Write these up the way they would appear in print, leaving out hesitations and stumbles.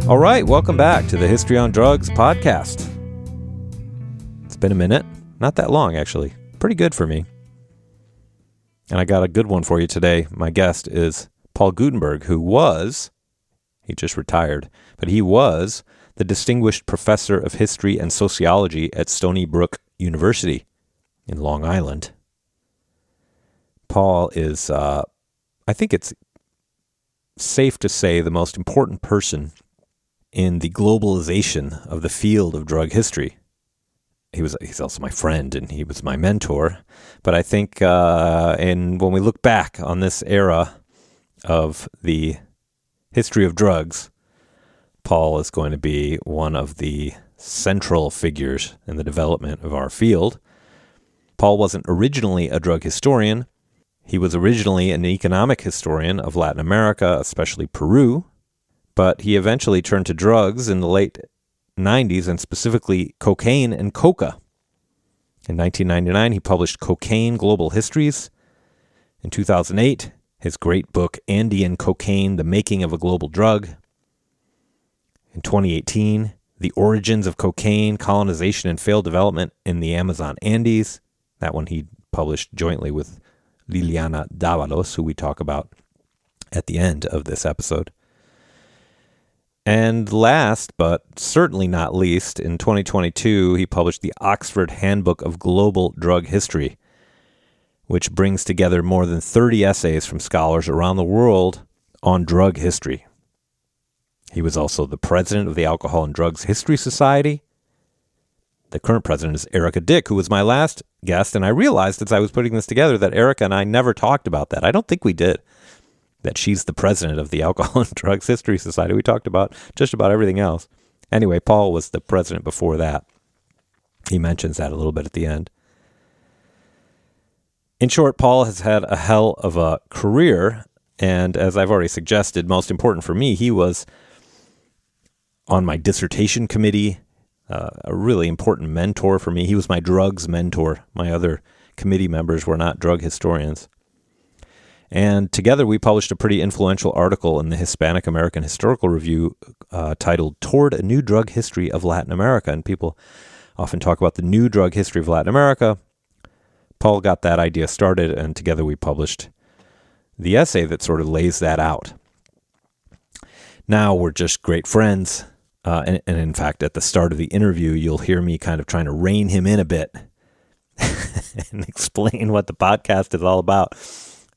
All right, welcome back to the History on Drugs podcast. It's been a minute. Not that long, actually. Pretty good for me. And I got a good one for you today. My guest is Paul Gootenberg, he just retired, but he was the Distinguished Professor of History and Sociology at Stony Brook University in Long Island. Paul is, I think it's safe to say, the most important person in the globalization of the field of drug history. He's also my friend and he was my mentor. But I think when we look back on this era of the history of drugs, Paul is going to be one of the central figures in the development of our field. Paul wasn't originally a drug historian. He was originally an economic historian of Latin America, especially Peru, but he eventually turned to drugs in the late 90s, and specifically cocaine and coca. In 1999, he published Cocaine Global Histories. In 2008, his great book, Andean Cocaine, The Making of a Global Drug. In 2018, The Origins of Cocaine, Colonization and Failed Development in the Amazon Andes. That one he published jointly with Liliana Davalos, who we talk about at the end of this episode. And last, but certainly not least, in 2022, he published the Oxford Handbook of Global Drug History, which brings together more than 30 essays from scholars around the world on drug history. He was also the president of the Alcohol and Drugs History Society. The current president is Erica Dick, who was my last guest, and I realized as I was putting this together that Erica and I never talked about that. I don't think we did. That she's the president of the Alcohol and Drugs History Society. We talked about just about everything else. Anyway, Paul was the president before that. He mentions that a little bit at the end. In short, Paul has had a hell of a career, and as I've already suggested, most important for me, he was on my dissertation committee, a really important mentor for me. He was my drugs mentor. My other committee members were not drug historians. And together we published a pretty influential article in the Hispanic American Historical Review titled Toward a New Drug History of Latin America. And people often talk about the new drug history of Latin America. Paul got that idea started, and together we published the essay that sort of lays that out. Now we're just great friends. And in fact, at the start of the interview, you'll hear me kind of trying to rein him in a bit and explain what the podcast is all about.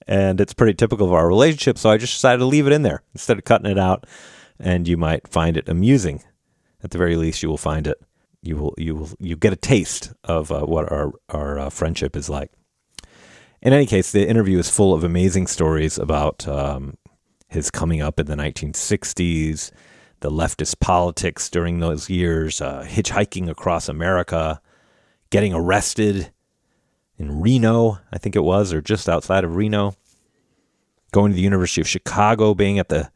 And it's pretty typical of our relationship, so I just decided to leave it in there instead of cutting it out, and you might find it amusing. At the very least, you will find it. You get a taste of what our friendship is like. In any case, the interview is full of amazing stories about his coming up in the 1960s, the leftist politics during those years, hitchhiking across America, getting arrested in Reno, I think it was, or just outside of Reno, going to the University of Chicago, being at the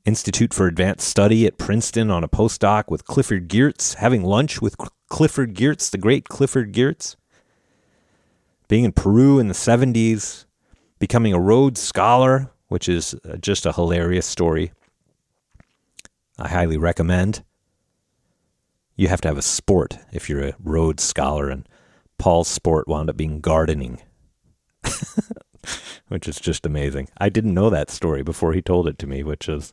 Institute for Advanced Study at Princeton on a postdoc with Clifford Geertz, having lunch with Clifford Geertz, the great Clifford Geertz, being in Peru in the 70s, becoming a Rhodes Scholar, which is just a hilarious story. I highly recommend. You have to have a sport if you're a Rhodes Scholar, and Paul's sport wound up being gardening, which is just amazing. I didn't know that story before he told it to me, which was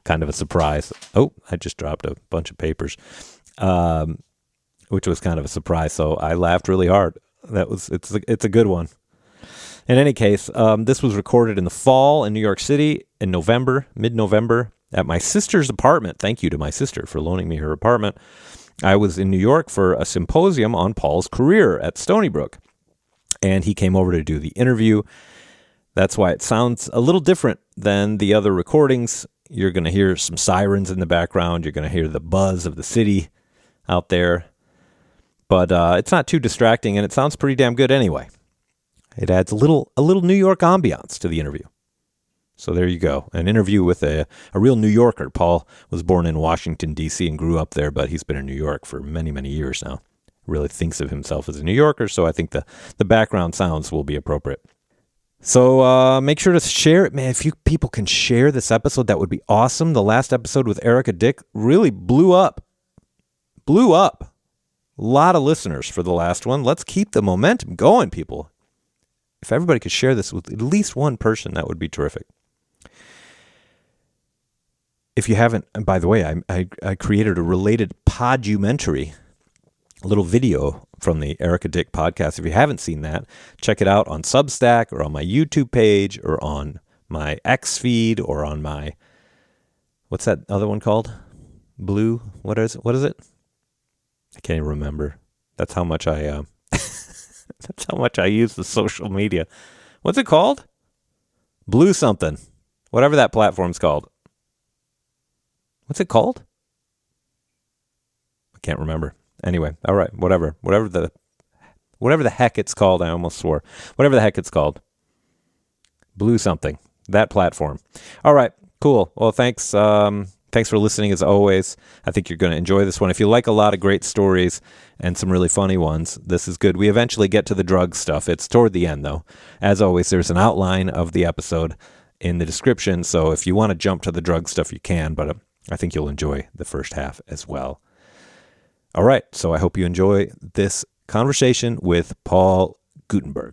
kind of a surprise. Oh, I just dropped a bunch of papers, which was kind of a surprise. So I laughed really hard. It's a good one. In any case, this was recorded in the fall in New York City in mid-November, at my sister's apartment. Thank you to my sister for loaning me her apartment. I was in New York for a symposium on Paul's career at Stony Brook, and he came over to do the interview. That's why it sounds a little different than the other recordings. You're going to hear some sirens in the background. You're going to hear the buzz of the city out there. But it's not too distracting, and it sounds pretty damn good anyway. It adds a little New York ambiance to the interview. So there you go. An interview with a real New Yorker. Paul was born in Washington, D.C. and grew up there, but he's been in New York for many, many years now. Really thinks of himself as a New Yorker, so I think the background sounds will be appropriate. So make sure to share it, man. If you people can share this episode, that would be awesome. The last episode with Erica Dick really blew up. A lot of listeners for the last one. Let's keep the momentum going, people. If everybody could share this with at least one person, that would be terrific. If you haven't, and by the way, I created a related podumentary, a little video from the Erica Dick podcast. If you haven't seen that, check it out on Substack or on my YouTube page or on my X feed or on my, what's that other one called? Blue? What is it? I can't even remember. That's how much I that's how much I use the social media. What's it called? Blue something. Whatever that platform's called. What's it called? I can't remember. Anyway, all right, whatever the heck it's called. I almost swore. Whatever the heck it's called. Blue something. That platform. All right, cool. Well, thanks for listening as always. I think you're going to enjoy this one. If you like a lot of great stories and some really funny ones, this is good. We eventually get to the drug stuff. It's toward the end, though. As always, there's an outline of the episode in the description, so if you want to jump to the drug stuff, you can, but I think you'll enjoy the first half as well. All right, so I hope you enjoy this conversation with Paul Gootenberg.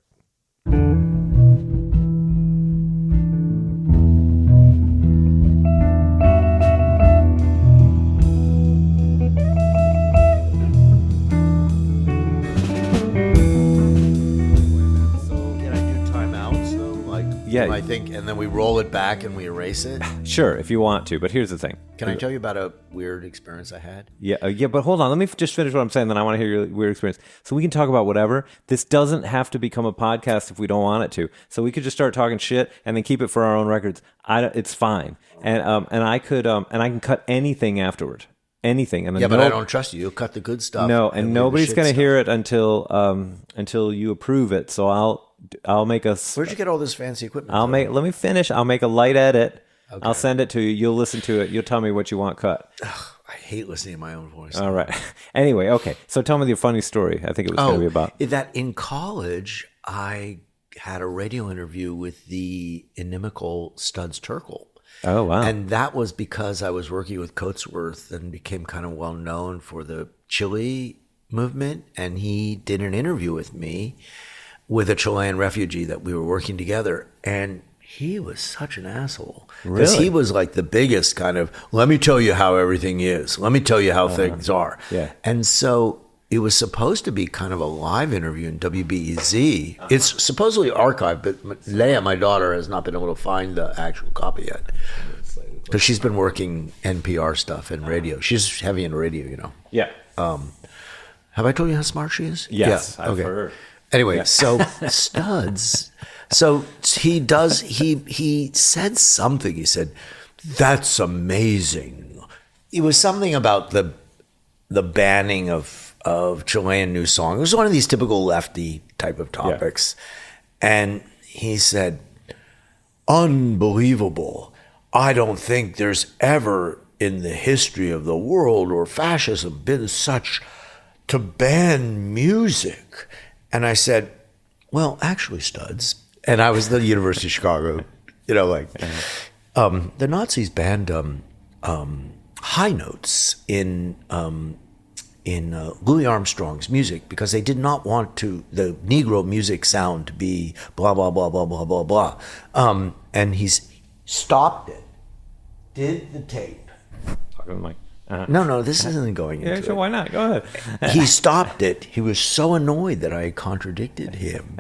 Yeah, I think, and then we roll it back and we erase it. Sure, if you want to, but here's the thing. Can I tell you about a weird experience I had? Yeah, but hold on. Let me just finish what I'm saying, then I want to hear your weird experience. So we can talk about whatever. This doesn't have to become a podcast if we don't want it to. So we could just start talking shit and then keep it for our own records. It's fine, and I can cut anything afterward. Anything. And but I don't trust you. You'll cut the good stuff. No, and nobody's going to hear it until you approve it. So I'll make a. Where'd you get all this fancy equipment? Let me finish. I'll make a light edit. Okay. I'll send it to you. You'll listen to it. You'll tell me what you want cut. Ugh, I hate listening to my own voice. All right. Anyway, okay. So tell me the funny story. I think it was going to be about that. In college, I had a radio interview with the inimical Studs Terkel. Oh, wow. And that was because I was working with Coatsworth and became kind of well known for the Chile movement. And he did an interview with me with a Chilean refugee that we were working together. And he was such an asshole. Because Really? he was like the biggest kind of, let me tell you how everything is. Let me tell you how things are. Yeah. And so it was supposed to be kind of a live interview in WBEZ. It's supposedly archived, but Leia, my daughter, has not been able to find the actual copy yet. Because she's been working NPR stuff and radio. She's heavy in radio, you know. Yeah. Have I told you how smart she is? Yes, Yeah. I've heard. Anyway, Yeah. so Studs. So he said something. He said, "That's amazing." It was something about the banning of Chilean new song. It was one of these typical lefty type of topics. Yeah. And he said, "Unbelievable. I don't think there's ever in the history of the world or fascism been such to ban music." And I said, "Well, actually, Studs," and I was at the University of Chicago, you know, like, the Nazis banned high notes in Louis Armstrong's music because they did not want the Negro music sound to be blah, blah, blah, blah, blah, blah, blah. And he's stopped it, did the tape. Talking to Mike. No, this isn't going into Yeah, so it. why not? Go ahead. He stopped it. He was so annoyed that I had contradicted him.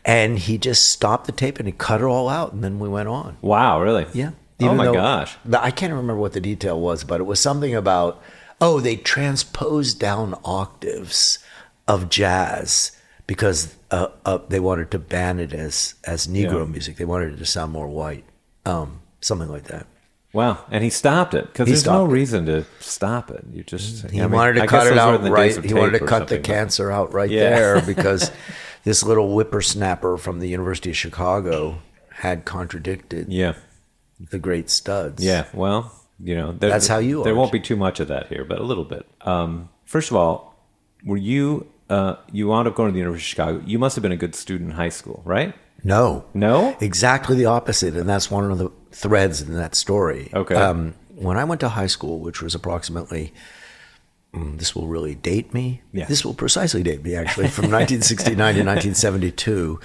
And he just stopped the tape and he cut it all out, and then we went on. Wow, really? Yeah. Oh my gosh. I can't remember what the detail was, but it was something about, they transposed down octaves of jazz because they wanted to ban it as Negro music. They wanted it to sound more white. Something like that. Wow, and he stopped it because there's no reason to stop it. You just He wanted to cut it out right. He wanted to cut the cancer out right there because this little whippersnapper from the University of Chicago had contradicted the great Studs. Yeah, well, you know, that's how you are. There won't be too much of that here, but a little bit. First of all, were you wound up going to the University of Chicago? You must have been a good student in high school, right? No. No? Exactly the opposite. And that's one of the threads in that story. Okay. When I went to high school, which was approximately, this will really date me. Yeah. This will precisely date me, actually, from 1969 to 1972.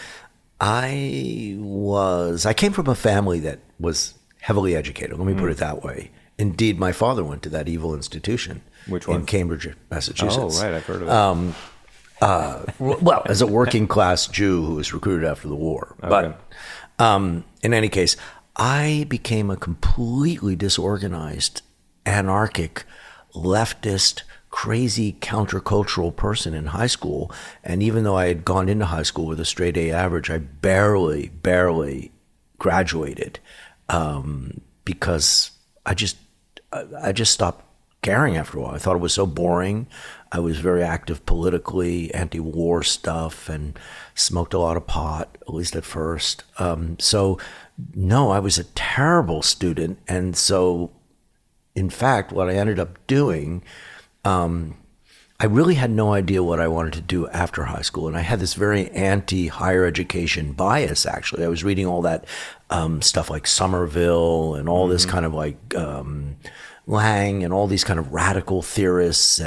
I came from a family that was heavily educated. Let me put it that way. Indeed, my father went to that evil institution. Which one? In Cambridge, Massachusetts. Oh, right. I've heard of it. Well, as a working class Jew who was recruited after the war. Okay. But in any case, I became a completely disorganized, anarchic, leftist, crazy countercultural person in high school. And even though I had gone into high school with a straight A average, I barely graduated because I just stopped caring after a while. I thought it was so boring. I was very active politically, anti-war stuff, and smoked a lot of pot, at least at first. So, no, I was a terrible student. And so, in fact, what I ended up doing, I really had no idea what I wanted to do after high school. And I had this very anti-higher education bias, actually. I was reading all that stuff like Somerville and all this kind of like Lang and all these kind of radical theorists.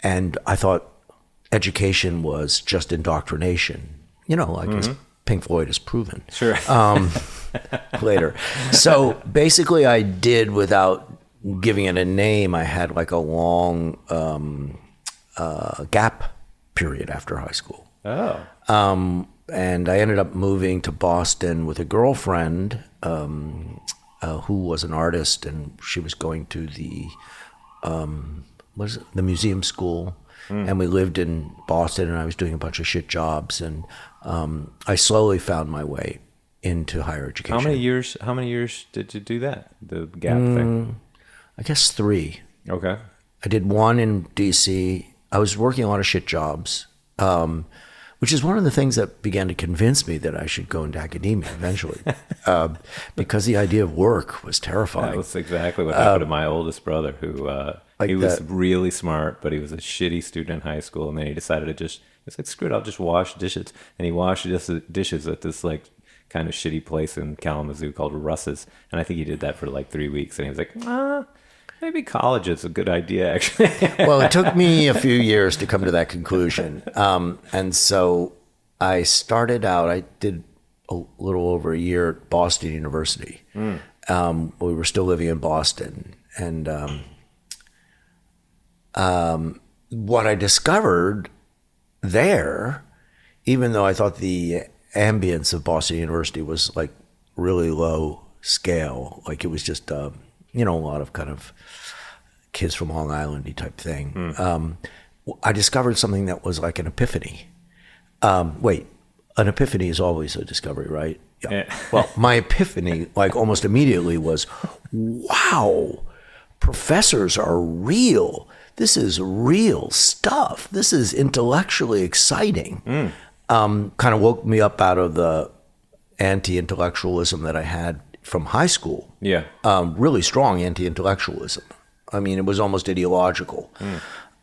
And I thought education was just indoctrination, like as Pink Floyd has proven. Sure. Later. So basically I did, without giving it a name, I had like a long gap period after high school. Oh. And I ended up moving to Boston with a girlfriend who was an artist, and she was going to the museum school. And we lived in Boston, and I was doing a bunch of shit jobs, and I slowly found my way into higher education. How many years did you do that? The gap thing? I guess 3. Okay. I did 1 in DC. I was working a lot of shit jobs, which is one of the things that began to convince me that I should go into academia eventually, because the idea of work was terrifying. That was exactly what happened to my oldest brother, who he was really smart, but he was a shitty student in high school, and then he decided to he was like, screw it, I'll just wash dishes. And he washed dishes at this like kind of shitty place in Kalamazoo called Russ's, and I think he did that for like 3 weeks, and he was like, maybe college is a good idea, actually. Well, it took me a few years to come to that conclusion. And so I started out, I did a little over a year at Boston University. We were still living in Boston. And what I discovered there, even though I thought the ambience of Boston University was like really low scale, like it was just, a lot of kind of kids from Long Island-y type thing. I discovered something that was like an epiphany. An epiphany is always a discovery, right? Yeah. Well, my epiphany, like almost immediately, was, wow, professors are real. This is real stuff. This is intellectually exciting. Kind of woke me up out of the anti-intellectualism that I had from high school. Yeah. Really strong anti-intellectualism. I mean, it was almost ideological.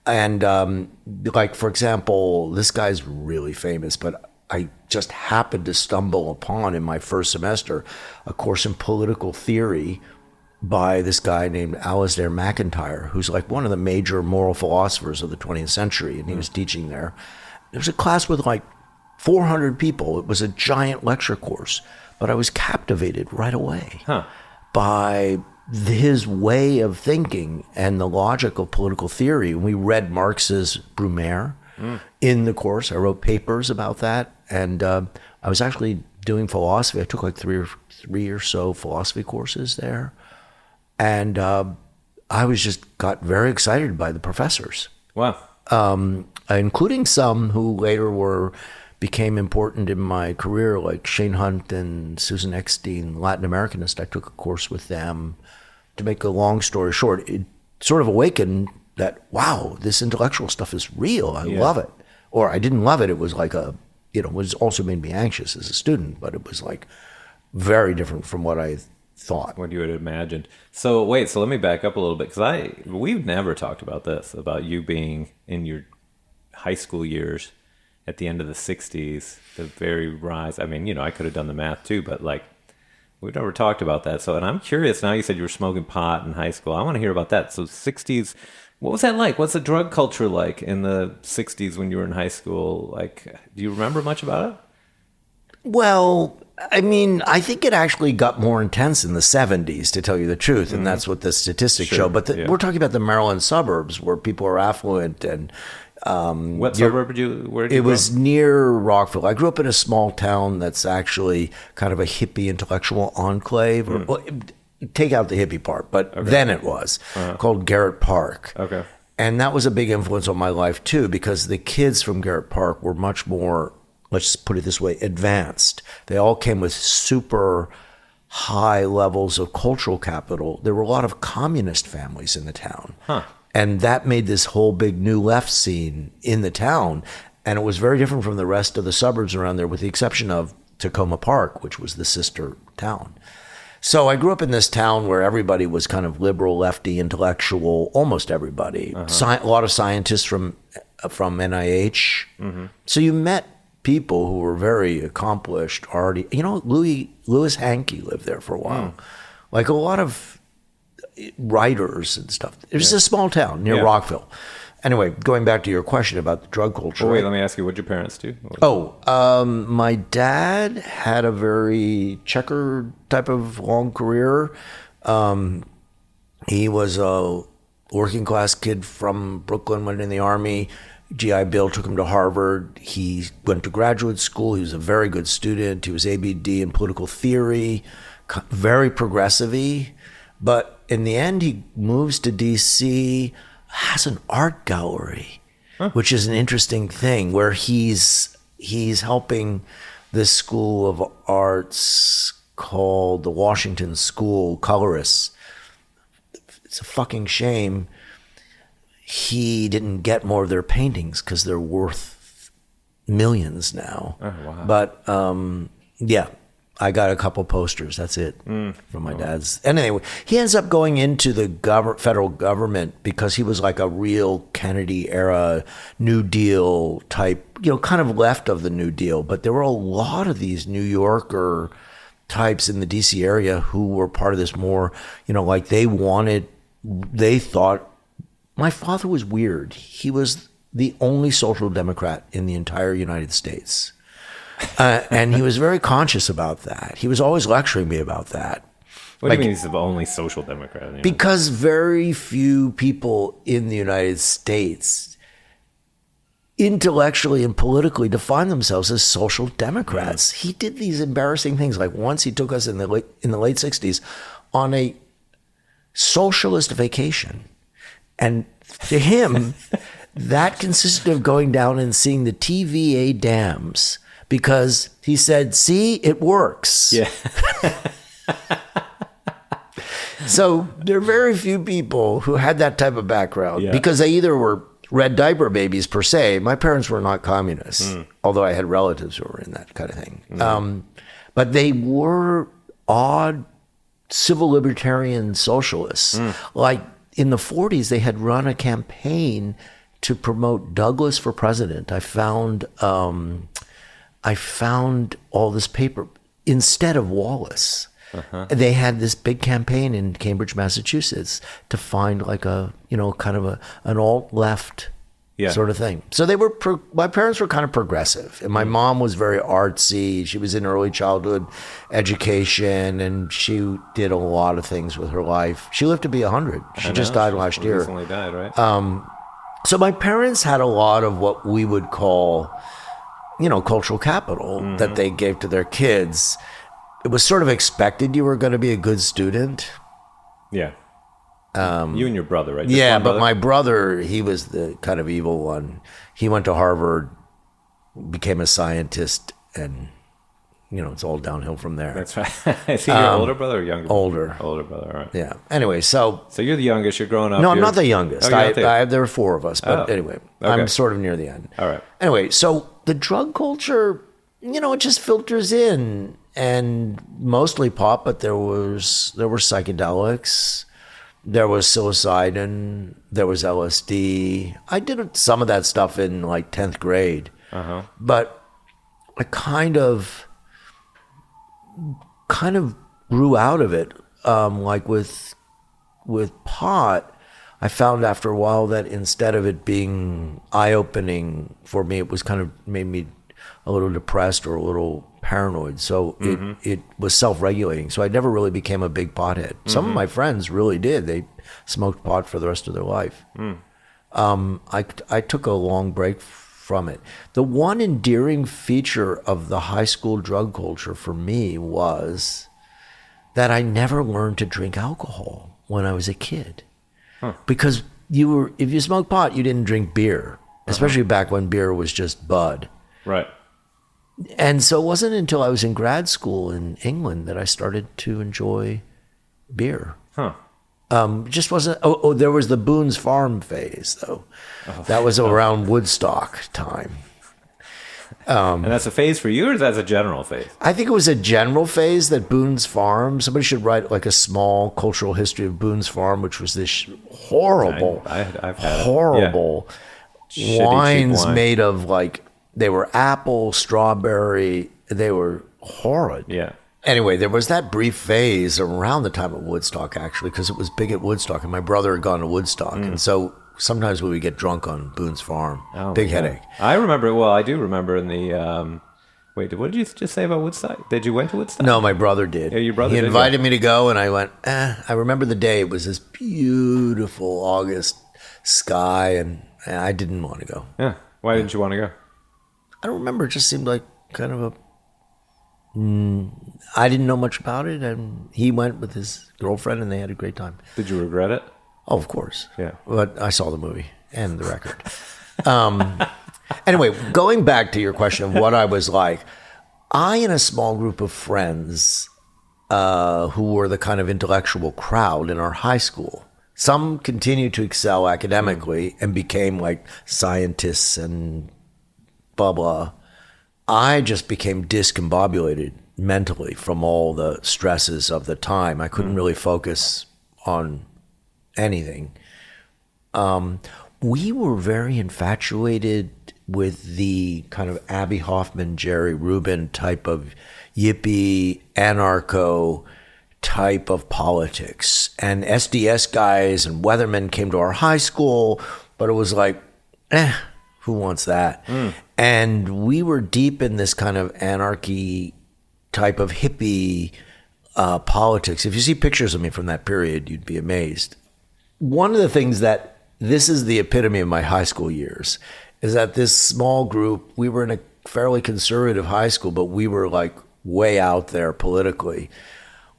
And like, for example, this guy's really famous, but I just happened to stumble upon in my first semester a course in political theory by this guy named Alasdair MacIntyre, who's like one of the major moral philosophers of the 20th century, and he was teaching there. There was a class with like 400 people. It was a giant lecture course, but I was captivated right away by his way of thinking and the logic of political theory. We read Marx's Brumaire in the course. I wrote papers about that, and I was actually doing philosophy. I took like three or so philosophy courses there, and I was just got very excited by the professors. Wow. Including some who later became important in my career, like Shane Hunt and Susan Eckstein, Latin Americanist. I took a course with them. To make a long story short, it sort of awakened that, wow, this intellectual stuff is real. I love it. Or I didn't love it. It was like it was also made me anxious as a student, but it was like very different from what I thought. What you would have imagined. So let me back up a little bit, because we've never talked about this, about you being in your high school years at the end of the 60s, the very rise. I mean, I could have done the math too, but like, we've never talked about that. So, and I'm curious now, you said you were smoking pot in high school. I want to hear about that. So 60s, what was that like? What's the drug culture like in the 60s when you were in high school? Like, do you remember much about it? Well, I mean, I think it actually got more intense in the 70s, to tell you the truth, and that's what the statistics show. But we're talking about the Maryland suburbs where people are affluent and... what suburb where did you It grow was near Rockville. I grew up in a small town that's actually kind of a hippie intellectual enclave. Well, take out the hippie part, but then it was called Garrett Park. Okay. And that was a big influence on my life too, because the kids from Garrett Park were much more, let's put it this way, advanced. They all came with super high levels of cultural capital. There were a lot of communist families in the town. And that made this whole big new left scene in the town. And it was very different from the rest of the suburbs around there, with the exception of Tacoma Park, which was the sister town. So I grew up in this town where everybody was kind of liberal, lefty, intellectual, almost everybody. A lot of scientists from NIH. So you met people who were very accomplished already. Louis Hankey lived there for a while. Like a lot of writers and stuff. It was a small town near Rockville. Anyway, going back to your question about the drug culture. Oh, wait, let me ask you, what did your parents do? My dad had a very checkered type of long career. He was a working class kid from Brooklyn, went in the Army. GI Bill took him to Harvard. He went to graduate school. He was a very good student. He was ABD in political theory, very progressive-y. But in the end, he moves to D.C., has an art gallery, which is an interesting thing, where he's helping this school of arts called the Washington School Colorists. It's a fucking shame he didn't get more of their paintings, because they're worth millions now. Oh, wow. But I got a couple posters. That's it from my dad's. And anyway, he ends up going into the federal government because he was like a real Kennedy era New Deal type, kind of left of the New Deal. But there were a lot of these New Yorker types in the DC area who were part of this more, like they thought, my father was weird. He was the only social democrat in the entire United States. And he was very conscious about that. He was always lecturing me about that. What do you mean he's the only social democrat? Because very few people in the United States intellectually and politically define themselves as social democrats. He did these embarrassing things. Like once he took us in the late 60s on a socialist vacation. And to him, that consisted of going down and seeing the TVA dams, because he said, see, it works. Yeah. So there are very few people who had that type of background because they either were red diaper babies per se. My parents were not communists, although I had relatives who were in that kind of thing. But they were odd civil libertarian socialists. Like in the 40s, they had run a campaign to promote Douglas for president. I found all this paper instead of Wallace. They had this big campaign in Cambridge, Massachusetts, to find like a kind of an alt left sort of thing. So they were my parents were kind of progressive, and my mom was very artsy. She was in early childhood education, and she did a lot of things with her life. She lived to be 100. She just died last year. Recently died, right? So my parents had a lot of what we would call, cultural capital that they gave to their kids. It was sort of expected you were going to be a good student. Yeah. You and your brother, right? Yeah, but my brother, he was the kind of evil one. He went to Harvard, became a scientist, and, it's all downhill from there. That's right. Is he your older brother or younger? Older. Older brother, all right. Yeah. Anyway, so you're the youngest, you're growing up. No, I'm not the youngest. Oh, there were four of us, but anyway, okay. I'm sort of near the end. All right. Anyway, so the drug culture, it just filters in, and mostly pop, but there were psychedelics. There was psilocybin, there was LSD. I did some of that stuff in like 10th grade. But I kind of grew out of it. Like with pot, I found after a while that instead of it being eye-opening for me, it was kind of made me a little depressed or a little paranoid. So it was self-regulating. So I never really became a big pothead. Some of my friends really did. They smoked pot for the rest of their life. I took a long break from it. The one endearing feature of the high school drug culture for me was that I never learned to drink alcohol when I was a kid. Because if you smoked pot, you didn't drink beer, especially back when beer was just Bud. Right. And so it wasn't until I was in grad school in England that I started to enjoy beer. Just wasn't. There was the Boone's Farm phase, though. That was around Woodstock time. And that's a phase for you, or that's a general phase? I think it was a general phase that Boone's Farm. Somebody should write like a small cultural history of Boone's Farm, which was this horrible, I've had horrible wines made of like, they were apple, strawberry. They were horrid. Yeah. Anyway, there was that brief phase around the time of Woodstock, actually, because it was big at Woodstock, and my brother had gone to Woodstock, and so sometimes we would get drunk on Boone's Farm. Big headache. I remember. Well, I do remember in the. Wait, what did you just say about Woodstock? Did you went to Woodstock? No, my brother did. Yeah, your brother He did, invited me to go, and I went. I remember the day. It was this beautiful August sky, and I didn't want to go. Yeah. Why didn't you want to go? I don't remember. It just seemed like kind of a. I didn't know much about it, and he went with his girlfriend, and they had a great time. Did you regret it? Oh, of course. Yeah. But I saw the movie and the record. Anyway, going back to your question of what I was like, I and a small group of friends who were the kind of intellectual crowd in our high school, some continued to excel academically and became like scientists and blah, blah. I just became discombobulated mentally from all the stresses of the time. I couldn't really focus on anything. We were very infatuated with the kind of Abby Hoffman, Jerry Rubin type of yippie, anarcho type of politics. And SDS guys and weathermen came to our high school, but it was like, who wants that? And we were deep in this kind of anarchy type of hippie politics. If you see pictures of me from that period, you'd be amazed. One of the things that, this is the epitome of my high school years, is that this small group, we were in a fairly conservative high school, but we were like way out there politically.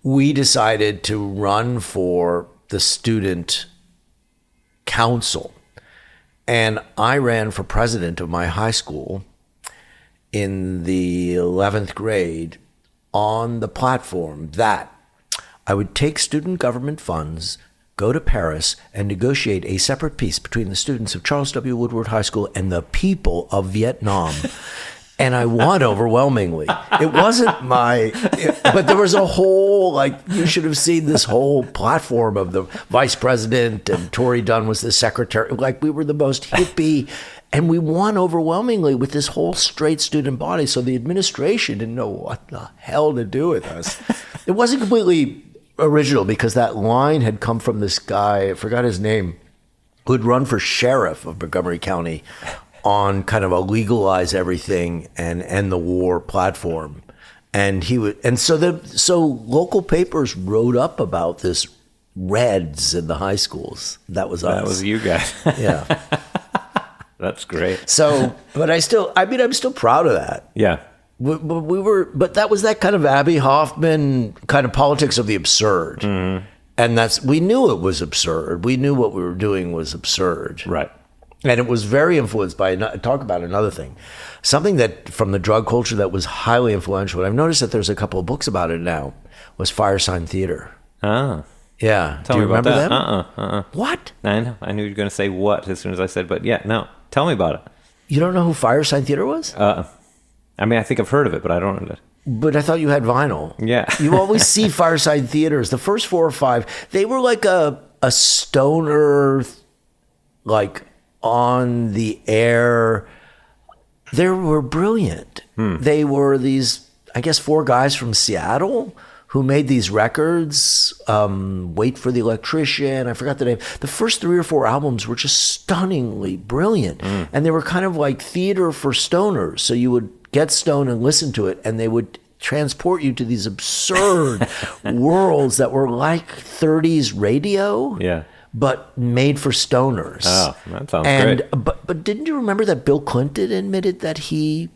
We decided to run for the student council. And I ran for president of my high school in the 11th grade on the platform that I would take student government funds, go to Paris, and negotiate a separate peace between the students of Charles W. Woodward High School and the people of Vietnam. And I won overwhelmingly. It wasn't but there was a whole, like, you should have seen this whole platform of the vice president, and Tory Dunn was the secretary. Like, we were the most hippie, and we won overwhelmingly with this whole straight student body. So the administration didn't know what the hell to do with us. It wasn't completely original, because that line had come from this guy, I forgot his name, who'd run for sheriff of Montgomery County on kind of a legalize everything and end the war platform. And so local papers wrote up about this Reds in the high schools. That was us. That was you guys. Yeah. That's great. So, but I'm still proud of that. Yeah. But that was that kind of Abby Hoffman kind of politics of the absurd. Mm-hmm. And we knew it was absurd. We knew what we were doing was absurd. Right. And it was very influenced by, talk about another thing, something that from the drug culture that was highly influential. And I've noticed that there's a couple of books about it now, was Firesign Theater. Ah. Yeah. Tell Do you me about remember that. them? What? I know. I knew you were going to say what as soon as I said, but yeah, no. Tell me about it. You don't know who Firesign Theater was? I mean, I think I've heard of it, but I don't know it. But I thought you had vinyl. Yeah. You always see Fireside Theaters. The first 4 or 5, they were like a stoner, like on the air They were brilliant. They were these, I guess, 4 guys from Seattle who made these records. Wait for the Electrician. I forgot the name. The first 3 or 4 albums were just stunningly brilliant. And they were kind of like theater for stoners. So you would get stoned and listen to it, and they would transport you to these absurd worlds that were like 30s radio. Yeah. But made for stoners. Oh, that sounds great. But didn't you remember that Bill Clinton admitted that he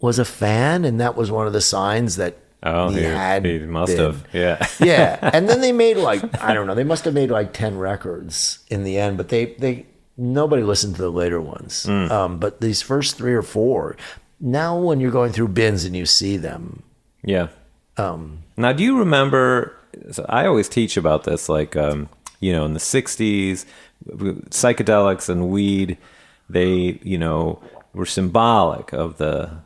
was a fan, and that was one of the signs that he must have. Yeah. Yeah. And then they made I don't know, they must have made 10 records in the end, but they nobody listened to the later ones. But these first 3 or 4, now when you're going through bins and you see them. Yeah. Now, do you remember, so I always teach about this, in the 60s, psychedelics and weed, they, were symbolic of the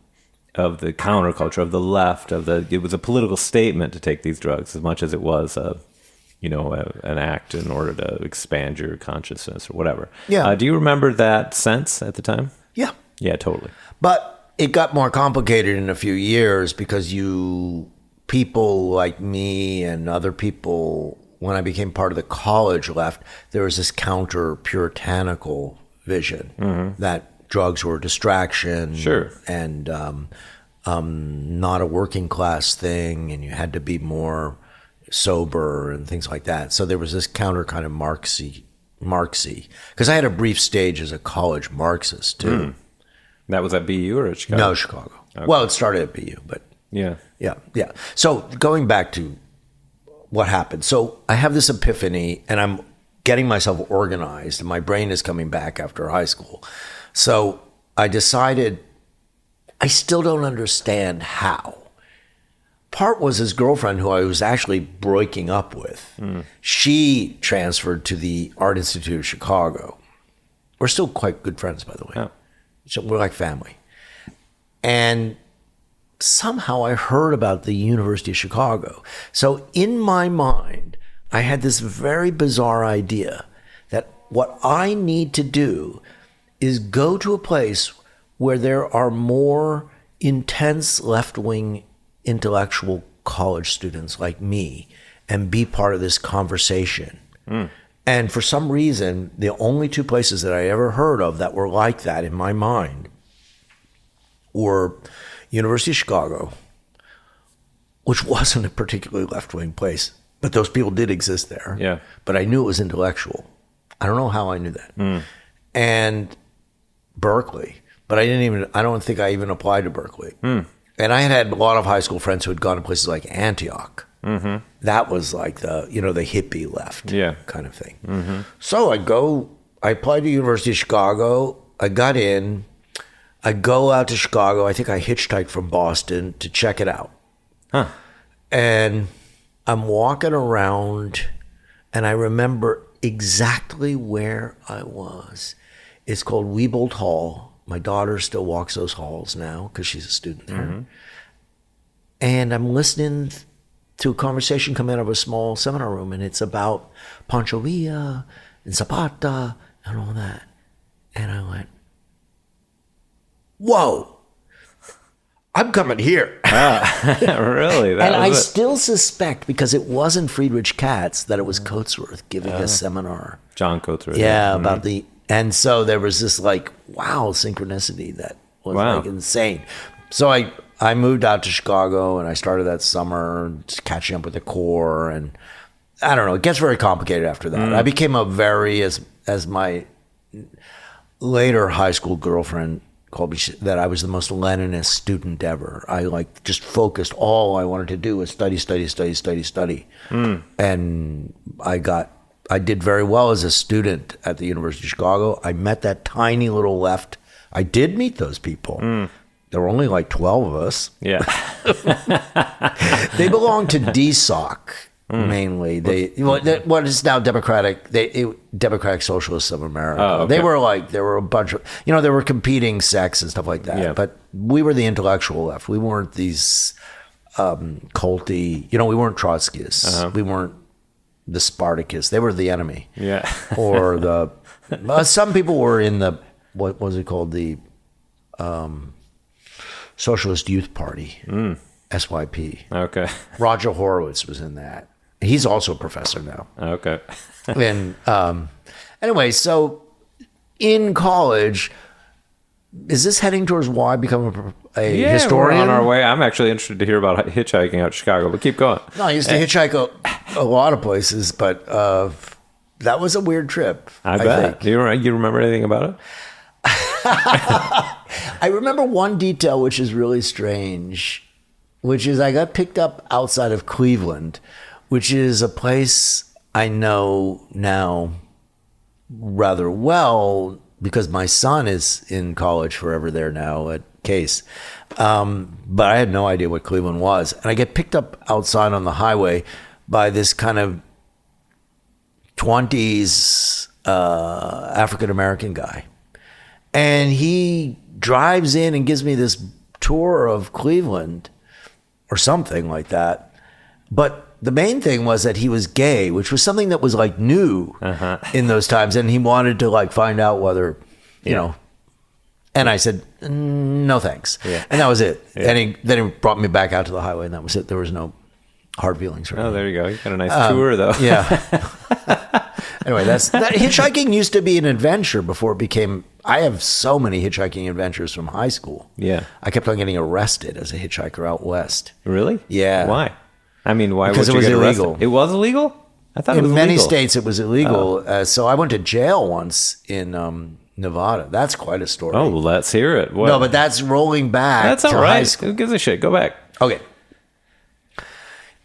counterculture, of the left, it was a political statement to take these drugs as much as it was an act in order to expand your consciousness or whatever. Yeah. Do you remember that sense at the time? Yeah. Yeah, totally. But it got more complicated in a few years because people like me and other people, when I became part of the college left, there was this counter-puritanical vision that drugs were a distraction. Sure. And not a working class thing, and you had to be more sober and things like that. So there was this counter kind of Marxy, because I had a brief stage as a college Marxist too. That was at BU or at Chicago? No, Chicago. Okay. Well, it started at BU, but yeah. So going back to what happened. So I have this epiphany, and I'm getting myself organized, and my brain is coming back after high school. So I decided I still don't understand how. Part was his girlfriend, who I was actually breaking up with. She transferred to the Art Institute of Chicago. We're still quite good friends, by the way. Oh. So we're like family. And somehow I heard about the University of Chicago. So in my mind, I had this very bizarre idea that what I need to do is go to a place where there are more intense left-wing intellectual college students like me and be part of this conversation. And for some reason, the only 2 places that I ever heard of that were like that in my mind were University of Chicago, which wasn't a particularly left-wing place, but those people did exist there. Yeah. But I knew it was intellectual. I don't know how I knew that. And Berkeley, but I don't think I even applied to Berkeley. And I had a lot of high school friends who had gone to places like Antioch. That was like the hippie left kind of thing. So I applied to University of Chicago. I got in. I go out to Chicago. I think I hitchhiked from Boston to check it out. And I'm walking around, and I remember exactly where I was. It's called Wiebold Hall. My daughter still walks those halls now because she's a student there. And I'm listening to a conversation come out of a small seminar room, and it's about Pancho Villa and Zapata and all that. And I went, whoa, I'm coming here. Really? And I still suspect, because it wasn't Friedrich Katz, that it was Coatsworth giving a seminar. John Coatsworth. Yeah, about and so there was this synchronicity that was insane. So I moved out to Chicago, and I started that summer catching up with the Corps, and I don't know, it gets very complicated after that. I became as my later high school girlfriend called me, that I was the most Leninist student ever. I just focused, all I wanted to do was study. And I did very well as a student at the University of Chicago. I met that tiny little left. I did meet those people. There were only 12 of us. Yeah. They belonged to DSOC mainly. What is now Democratic Socialists of America. Oh, okay. There were a bunch of, there were competing sects and stuff like that. Yeah. But we were the intellectual left. We weren't these culty, we weren't Trotskyists. We weren't the Spartacists. They were the enemy. Yeah. Or some people were in the, what was it called? Socialist Youth Party, SYP. Okay. Roger Horowitz was in that. He's also a professor now. Okay. And anyway, so in college, is this heading towards why become a historian? We're on our way. I'm actually interested to hear about hitchhiking out of Chicago, but keep going. No, I used to hitchhike a lot of places, but that was a weird trip. I bet. think. You remember anything about it? I remember one detail which is really strange, which is I got picked up outside of Cleveland, which is a place I know now rather well because my son is in college forever there now at Case. But I had no idea what Cleveland was. And I get picked up outside on the highway by this kind of 20s African-American guy. And he drives in and gives me this tour of Cleveland or something like that. But the main thing was that he was gay, which was something that was like new in those times. And he wanted to like find out whether, you know, and I said, no, thanks. Yeah. And that was it. Yeah. And then he brought me back out to the highway and that was it. There was no hard feelings. Oh, there you go. You got a nice tour though. Yeah. Anyway, that hitchhiking used to be an adventure before it became, I have so many hitchhiking adventures from high school. Yeah. I kept on getting arrested as a hitchhiker out west. Really? Yeah. Why? I mean, why because would you get illegal. arrested? It was illegal? I thought it was in many illegal. states it was illegal. So I went to jail once in Nevada. That's quite a story. Oh, let's hear it. What? No, but that's rolling back. That's all to right. high school. Who gives a shit? Go back. Okay.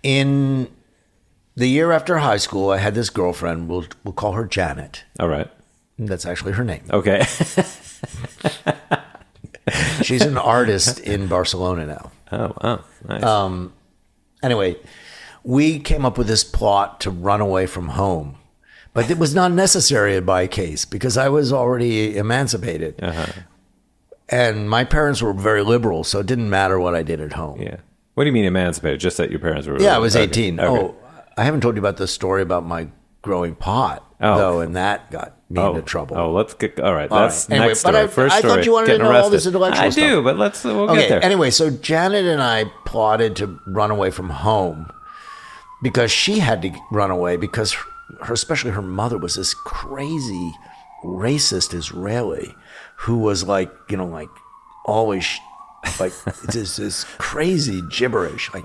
In the year after high school, I had this girlfriend. We'll call her Janet. All right. That's actually her name. Okay. She's an artist in Barcelona now. Oh, wow. Nice. Anyway, we came up with this plot to run away from home. But it was not necessary by Case because I was already emancipated. And my parents were very liberal, so it didn't matter what I did at home. Yeah. What do you mean emancipated? Just that your parents were... Yeah, I was 18. Okay. Oh, I haven't told you about the story about my growing pot, though, and that got me into trouble. Oh, let's get... All right, All that's right. Anyway, next story. First I story, thought you wanted to getting know all arrested. this intellectual stuff. I do, but we'll get there. Anyway, so Janet and I plotted to run away from home because she had to run away because especially her mother was this crazy racist Israeli who was like, like always like this crazy gibberish, like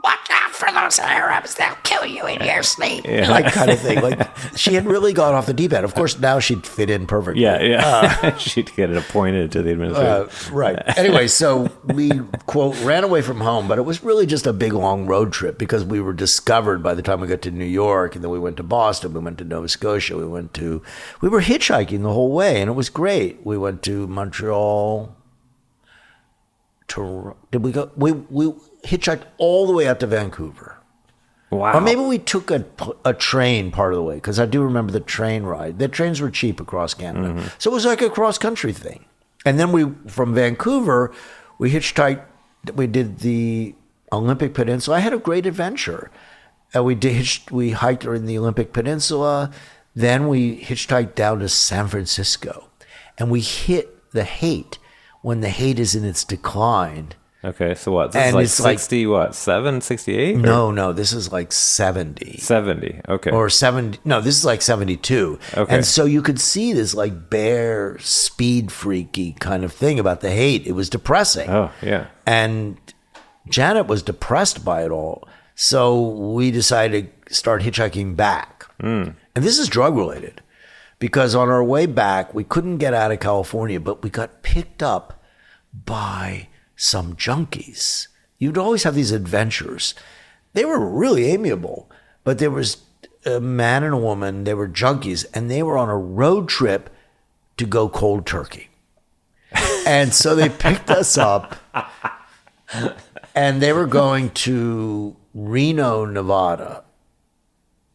watch out for those Arabs, they'll kill you in your sleep, like kind of thing. Like she had really gone off the deep end. Of course, now she'd fit in perfectly. Yeah. She'd get it appointed to the administration. Right. Anyway, so we, quote, ran away from home, but it was really just a big, long road trip because we were discovered by the time we got to New York, and then we went to Boston, we went to Nova Scotia, we were hitchhiking the whole way, and it was great. We went to Montreal. Did we go? We hitchhiked all the way out to Vancouver. Wow. Or maybe we took a train part of the way, because I do remember the train ride. The trains were cheap across Canada. Mm-hmm. So it was like a cross-country thing. And then from Vancouver, we hitchhiked, we did the Olympic Peninsula. I had a great adventure. We hiked in the Olympic Peninsula. Then we hitchhiked down to San Francisco. And we hit the Haight when the Haight is in its decline. Okay, so what? This is like 60, what, 7, 68? No, this is like 70. 70, okay. Or 70, no, this is like 72. Okay. And so you could see this like bear speed freaky kind of thing about the Haight. It was depressing. Oh, yeah. And Janet was depressed by it all. So we decided to start hitchhiking back. And this is drug related because on our way back, we couldn't get out of California, but we got picked up by some junkies. You'd always have these adventures. They were really amiable, but there was a man and a woman, they were junkies, and they were on a road trip to go cold turkey. And so they picked us up, and they were going to Reno, Nevada.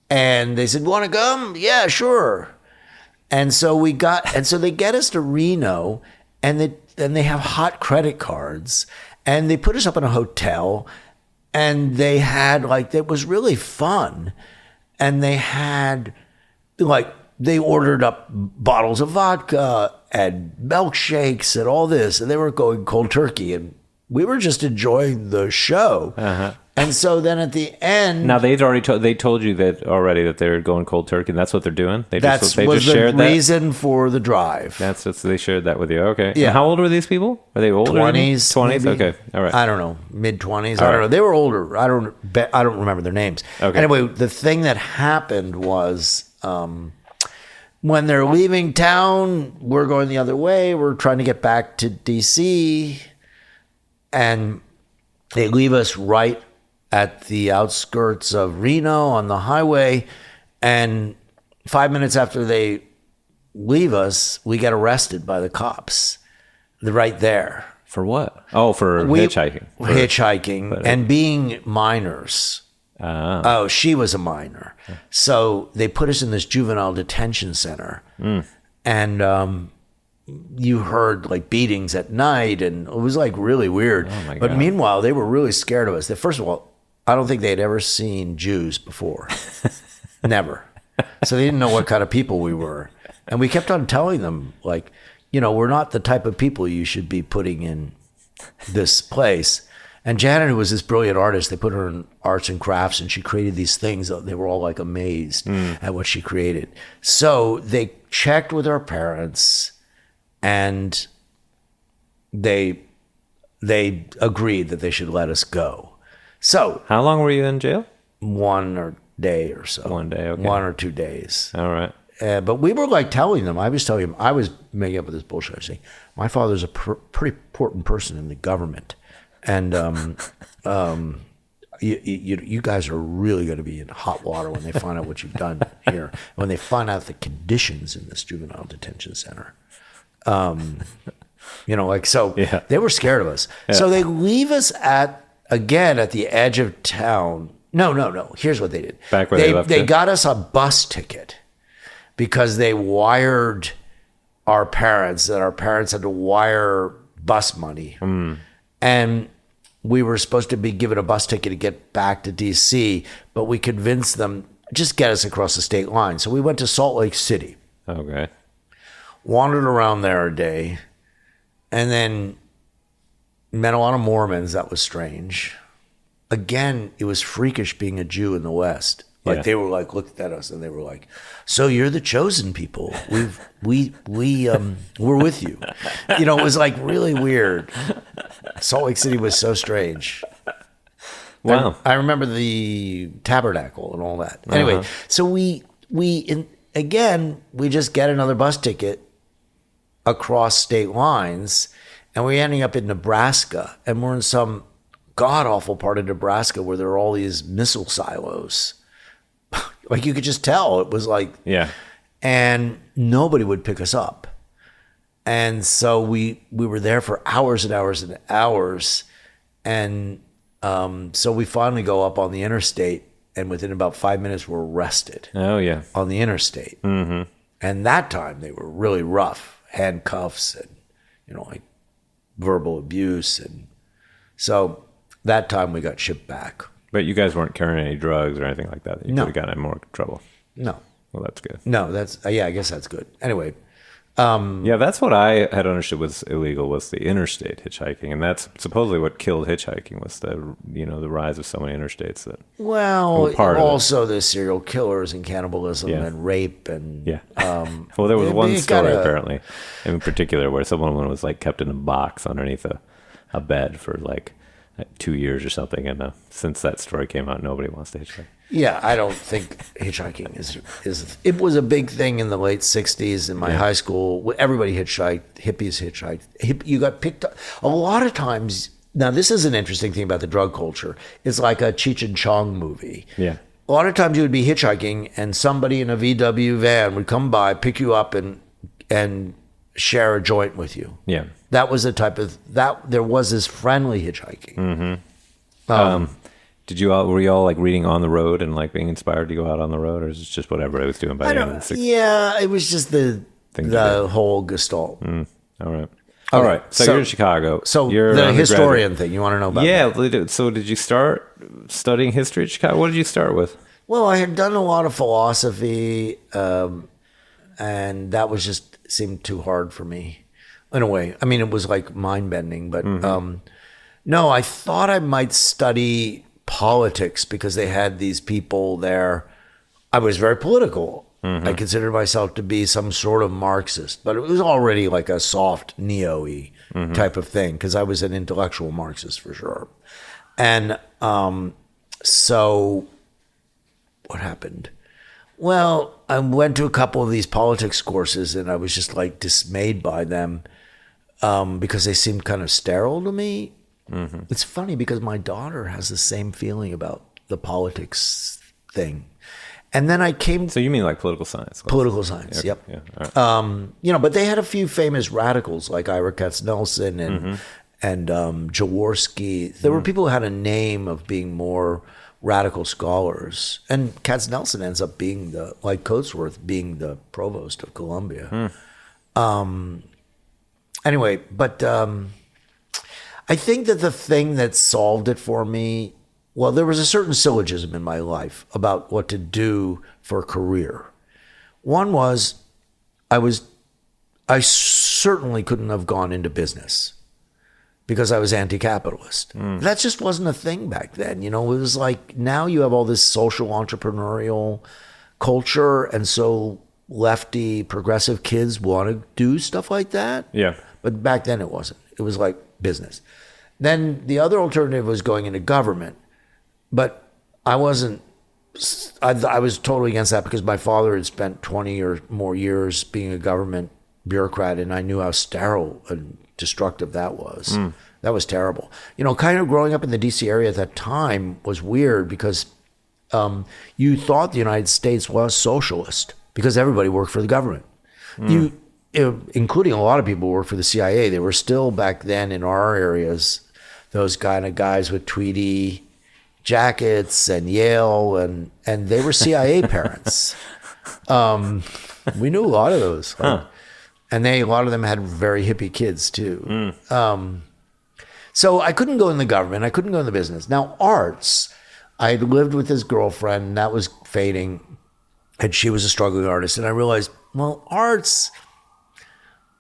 And they said, "Want to come?" "Yeah, sure." And so they get us to Reno, and they have hot credit cards, and they put us up in a hotel, and they had it was really fun, and they had they ordered up bottles of vodka and milkshakes and all this, and they were going cold turkey, and we were just enjoying the show. And so then at the end, now they told you that already that they're going cold turkey, and that's what they're doing. They that just was the shared that? reason for the drive. That's what they shared that with you. Okay. Yeah. And how old were these people? Are they older? 20s. 20s. Maybe. Okay. All right. I don't know. Mid-20s. I don't know. They were older. I don't remember their names. Okay. Anyway, the thing that happened was when they're leaving town, we're going the other way. We're trying to get back to D.C., and they leave us right at the outskirts of Reno on the highway. And 5 minutes after they leave us, we get arrested by the cops. They're right there. For what? Oh, for hitchhiking. Hitchhiking and being minors. Oh, she was a minor. So they put us in this juvenile detention center. And you heard like beatings at night, and it was like really weird. Oh my God. But meanwhile, they were really scared of us. First of all, I don't think they'd ever seen Jews before. Never. So they didn't know what kind of people we were. And we kept on telling them, like, we're not the type of people you should be putting in this place. And Janet, who was this brilliant artist, they put her in arts and crafts, and she created these things. They were all like amazed at what she created. So they checked with our parents, and they agreed that they should let us go. So how long were you in jail? 1 day or so. 1 day, okay. 1 or 2 days. All right. But we were like telling them, I was making up with this bullshit. I was saying, my father's a pretty important person in the government. And you guys are really going to be in hot water when they find out what you've done here. When they find out the conditions in this juvenile detention center. So they were scared of us. Yeah. So they leave us at the edge of town. No. Here's what they did. Back where they left They got us a bus ticket because they wired our parents, that our parents had to wire bus money. And we were supposed to be given a bus ticket to get back to D.C., but we convinced them, just get us across the state line. So we went to Salt Lake City. Okay. Wandered around there a day, and then met a lot of Mormons. That was strange. Again, it was freakish being a Jew in the West. Like they were like, looked at us and they were like, so you're the chosen people. We're with you. It was like really weird. Salt Lake City was so strange. Wow. I remember the tabernacle and all that. Anyway, so we just get another bus ticket across state lines, and we're ending up in Nebraska, and we're in some god-awful part of Nebraska where there are all these missile silos. Like you could just tell it was like, and nobody would pick us up. And so we were there for hours and hours and hours. And so we finally go up on the interstate, and within about 5 minutes we're arrested. Oh, yeah. On the interstate. Mm-hmm. And that time they were really rough, handcuffs and, like verbal abuse. And so that time we got shipped back. But you guys weren't carrying any drugs or anything like that. You No. could have gotten in more trouble. No. Well, that's good. No, I guess that's good. Anyway. Yeah, that's what I had understood was illegal, was the interstate hitchhiking. And that's supposedly what killed hitchhiking, was the rise of so many interstates. Also the serial killers and cannibalism and rape and... Yeah. Well, there was one story apparently in particular where someone was like kept in a box underneath a bed for like 2 years or something, and since that story came out, nobody wants to hitchhike. Yeah, I don't think hitchhiking is. It was a big thing in the late '60s in my high school. Everybody hitchhiked. Hippies hitchhiked. You got picked up a lot of times. Now, this is an interesting thing about the drug culture. It's like a Cheech and Chong movie. Yeah. A lot of times you would be hitchhiking, and somebody in a VW van would come by, pick you up, and share a joint with you. Yeah. That was the type of that. There was this friendly hitchhiking. Mm-hmm. Were you all like reading on the road and like being inspired to go out on the road, or is it just what everybody was doing by the end of the 60s? Yeah, it was just the whole gestalt. All right. All right. So you're in Chicago. So you're the historian thing, you want to know about that? Yeah. So did you start studying history at Chicago? What did you start with? Well, I had done a lot of philosophy. And that was just seemed too hard for me in a way. I mean, it was like mind bending, but no, I thought I might study politics because they had these people there. I was very political. I considered myself to be some sort of Marxist, but it was already like a soft neo-y type of thing because I was an intellectual Marxist for sure. And so what happened? Well, I went to a couple of these politics courses and I was just like dismayed by them because they seemed kind of sterile to me. It's funny because my daughter has the same feeling about the politics thing. And then I came... So you mean like political science? Political science, yep. Yeah, all right. But they had a few famous radicals like Ira Katznelson and Jaworski. There were people who had a name of being more radical scholars. And Katznelson ends up being like Coatsworth, being the provost of Columbia. Anyway, but I think that the thing that solved it for me, well, there was a certain syllogism in my life about what to do for a career. One was I certainly couldn't have gone into business because I was anti-capitalist. That just wasn't a thing back then. It was like now you have all this social entrepreneurial culture, and so lefty progressive kids want to do stuff like that. Yeah. But back then it wasn't. It was like business. Then the other alternative was going into government. But I wasn't, I was totally against that because my father had spent 20 or more years being a government bureaucrat, and I knew how sterile and destructive that was. That was terrible. Kind of growing up in the DC area at that time was weird because you thought the United States was socialist because everybody worked for the government. Including a lot of people who worked for the CIA. They were still back then in our areas, those kind of guys with tweedy jackets and Yale, and they were CIA parents. We knew a lot of those. And a lot of them had very hippie kids too. So I couldn't go in the government. I couldn't go in the business. Now arts, I had lived with this girlfriend, and that was fading, and she was a struggling artist. And I realized, well, arts,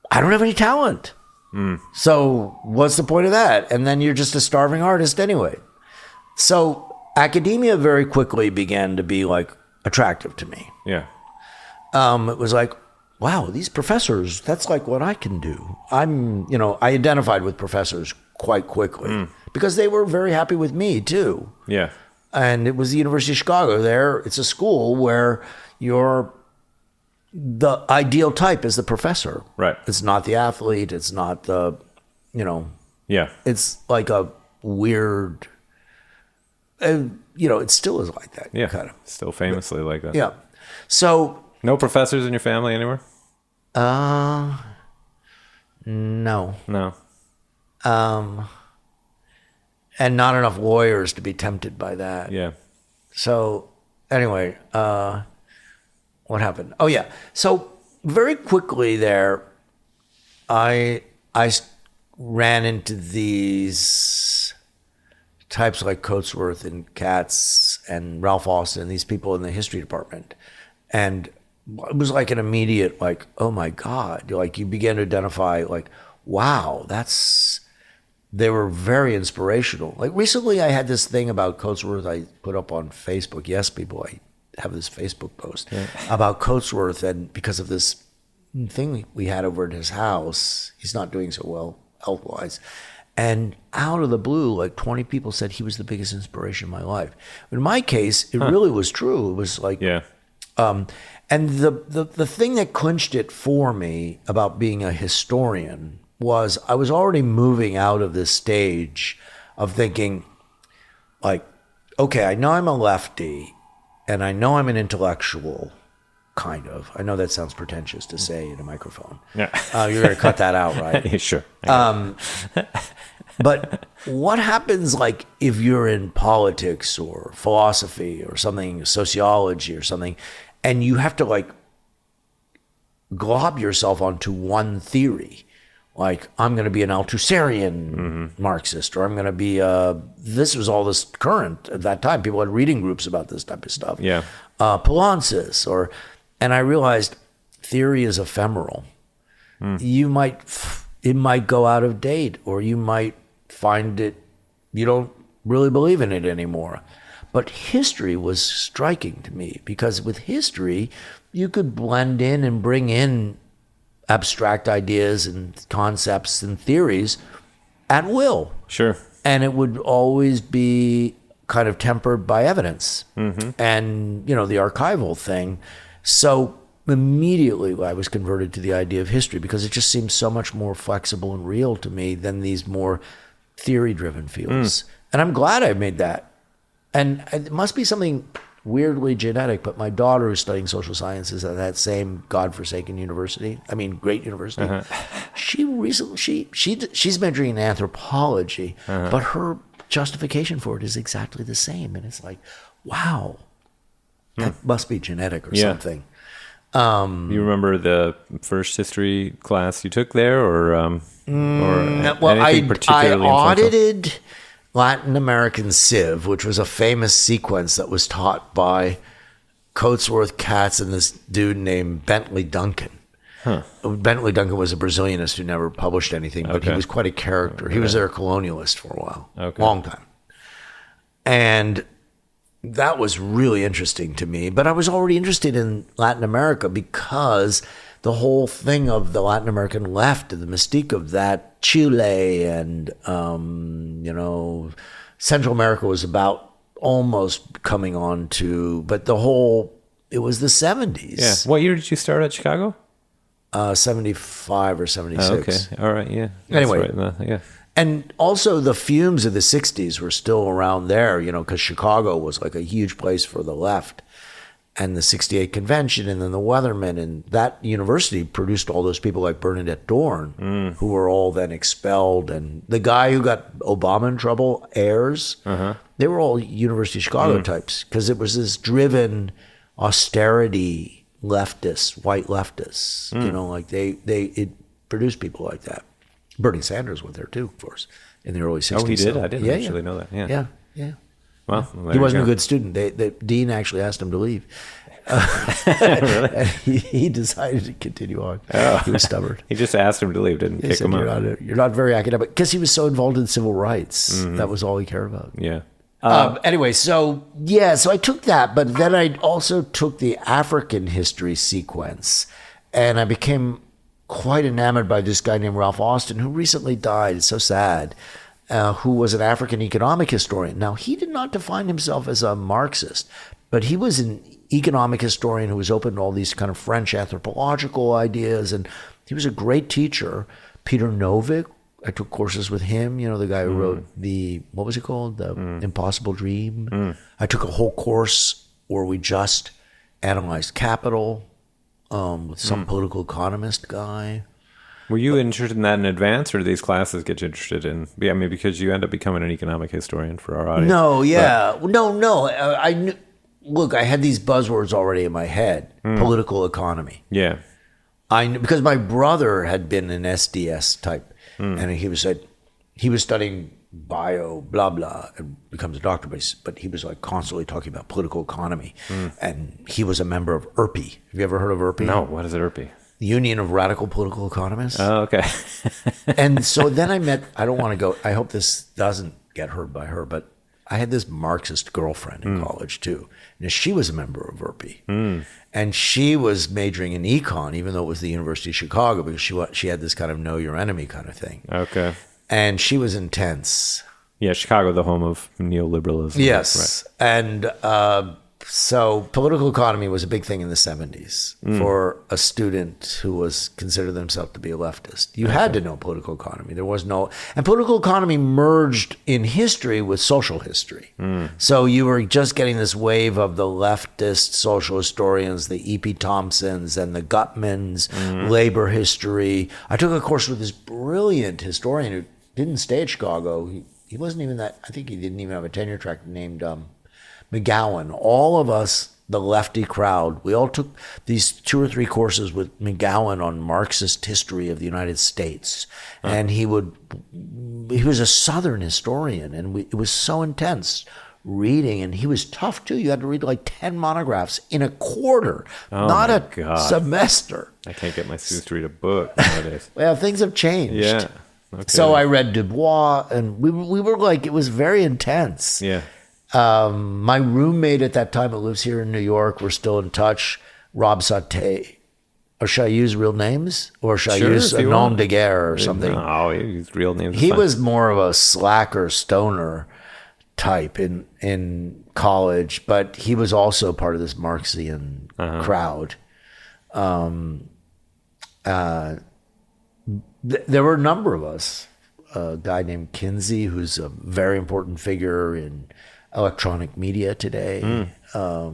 I don't have any talent. So what's the point of that? And then you're just a starving artist anyway. So academia very quickly began to be like attractive to me. Yeah. It was like, wow, these professors, that's like what I can do. I identified with professors quite quickly because they were very happy with me too. Yeah. And it was the University of Chicago there. It's a school where the ideal type is the professor. Right. It's not the athlete. It's not the, Yeah. It's like a weird... it still is like that. Yeah, kind of. Still famously like that. Yeah. So... No professors in your family anywhere? No. No. And not enough lawyers to be tempted by that. Yeah. So, anyway, what happened? Oh, yeah. So, very quickly there, I ran into these types like Coatsworth and Katz and Ralph Austen, these people in the history department. And it was like an immediate, like, oh my God. Like you began to identify like, wow, they were very inspirational. Like recently I had this thing about Coatsworth I put up on Facebook. Yes, people, I have this Facebook post about Coatsworth, and because of this thing we had over at his house, he's not doing so well health-wise. And out of the blue, like 20 people said he was the biggest inspiration in my life. In my case, it really was true. It was like, and the thing that clinched it for me about being a historian was I was already moving out of this stage of thinking, like, okay, I know I'm a lefty, and I know I'm an intellectual, kind of. I know that sounds pretentious to say in a microphone. Yeah. You're going to cut that out, right? Yeah, sure. But what happens, like, if you're in politics or philosophy or something, sociology or something, and you have to, like, glob yourself onto one theory? Like, I'm going to be an Althusserian Marxist, or I'm going to be this was all this current at that time. People had reading groups about this type of stuff. Yeah. Poulancis, and I realized theory is ephemeral. It might go out of date, or you might find you don't really believe in it anymore. But history was striking to me, because with history, you could blend in and bring in abstract ideas and concepts and theories at will. Sure. And it would always be kind of tempered by evidence and, the archival thing. So immediately I was converted to the idea of history, because it just seems so much more flexible and real to me than these more theory-driven fields. And I'm glad I made that. And it must be something weirdly genetic, but my daughter is studying social sciences at that same godforsaken great university. She recently, she's majoring in anthropology, but her justification for it is exactly the same. And it's like, wow, that must be genetic or something. You remember the first history class you took there, or anything particularly I audited Latin American Civ, which was a famous sequence that was taught by Coatsworth, Katz, and this dude named Bentley Duncan. Bentley Duncan was a Brazilianist who never published anything, but he was quite a character. He was their colonialist for a while, long time. And that was really interesting to me. But I was already interested in Latin America, because the whole thing of the Latin American left, the mystique of that, Chile and, Central America was about almost coming on to, but it was the 70s. Yeah. What year did you start at Chicago? 75 or 76. Oh, okay. All right. Yeah. Anyway. Yeah. And also the fumes of the 60s were still around there, because Chicago was like a huge place for the left. And the 68 convention, and then the Weathermen, and that university produced all those people like Bernadette Dorn, who were all then expelled. And the guy who got Obama in trouble, Ayers, they were all University of Chicago types, because it was this driven austerity leftists, white leftists. It produced people like that. Bernie Sanders was there too, of course, in the early 60s. Oh, he did? I didn't actually know that. Yeah. Well, he wasn't a good student. The dean actually asked him to leave. Really? He decided to continue on. He was stubborn. He just asked him to leave, didn't kick him out. You're not very academic, because he was so involved in civil rights. That was all he cared about. Yeah. Anyway, so I took that, but then I also took the African history sequence, and I became quite enamored by this guy named Ralph Austen, who recently died. It's so sad. Who was an African economic historian. Now, he did not define himself as a Marxist, but he was an economic historian who was open to all these kind of French anthropological ideas, and he was a great teacher. Peter Novick, I took courses with him, the guy who wrote what was it called? The Impossible Dream. I took a whole course where we just analyzed capital with some political economist guy. Were you interested in that in advance, or do these classes get you interested in? Yeah, maybe because you end up becoming an economic historian for our audience. No, yeah. No. I knew, look, I had these buzzwords already in my head. Political economy. Yeah. Because my brother had been an SDS type, and he was studying bio, blah, blah, and becomes a doctor, but he was like constantly talking about political economy. And he was a member of IRPI. Have you ever heard of IRPI? No, what is IRPI? Union of Radical Political Economists. Oh, okay. And so then I met, I don't want to go, I hope this doesn't get heard by her, but I had this Marxist girlfriend in college too. And she was a member of IRPI. And she was majoring in econ, even though it was the University of Chicago, because she had this kind of know your enemy kind of thing. Okay. And she was intense. Yeah, Chicago, the home of neoliberalism. Yes. Right. And so political economy was a big thing in the 70s for a student who was considered themselves to be a leftist. You had to know political economy. There was no, and political economy merged in history with social history. So you were just getting this wave of the leftist social historians, the E.P. Thompsons and the Gutmans, labor history. I took a course with this brilliant historian who didn't stay at Chicago. He wasn't even that, I think he didn't even have a tenure track named McGowan. All of us, the lefty crowd, we all took these 2 or 3 courses with McGowan on Marxist history of the United States. And he was a Southern historian, and it was so intense. reading, and he was tough too. You had to read like 10 monographs in a quarter, Oh not my a God. semester. I can't get my students to read a book nowadays. Well, things have changed. Yeah. Okay. So I read Du Bois, and we were like, it was very intense. Yeah. My roommate at that time, who lives here in New York, we're still in touch, Rob Sauté. Or should I use real names? Or should I use a nom de guerre or something? No, his real name. He was more of a slacker stoner type in college, but he was also part of this Marxian crowd. There were a number of us. A guy named Kinsey, who's a very important figure in electronic media today. Yeah.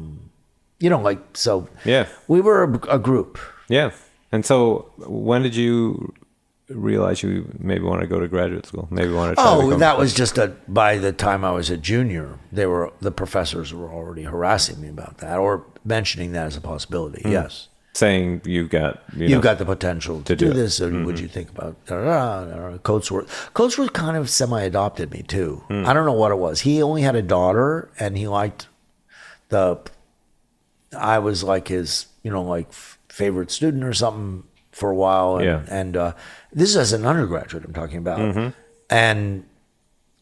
We were a group. Yeah. And so when did you realize you maybe want to go to graduate school? Maybe want to try to become that was just by the time I was a junior, the professors were already harassing me about that or mentioning that as a possibility. Yes. saying you've got the potential to do this, and would you think about Coatsworth? Coatsworth kind of semi-adopted me too. I don't know what it was. He only had a daughter, and he liked I was like his favorite student or something for a while, and this is as an undergraduate I'm talking about, and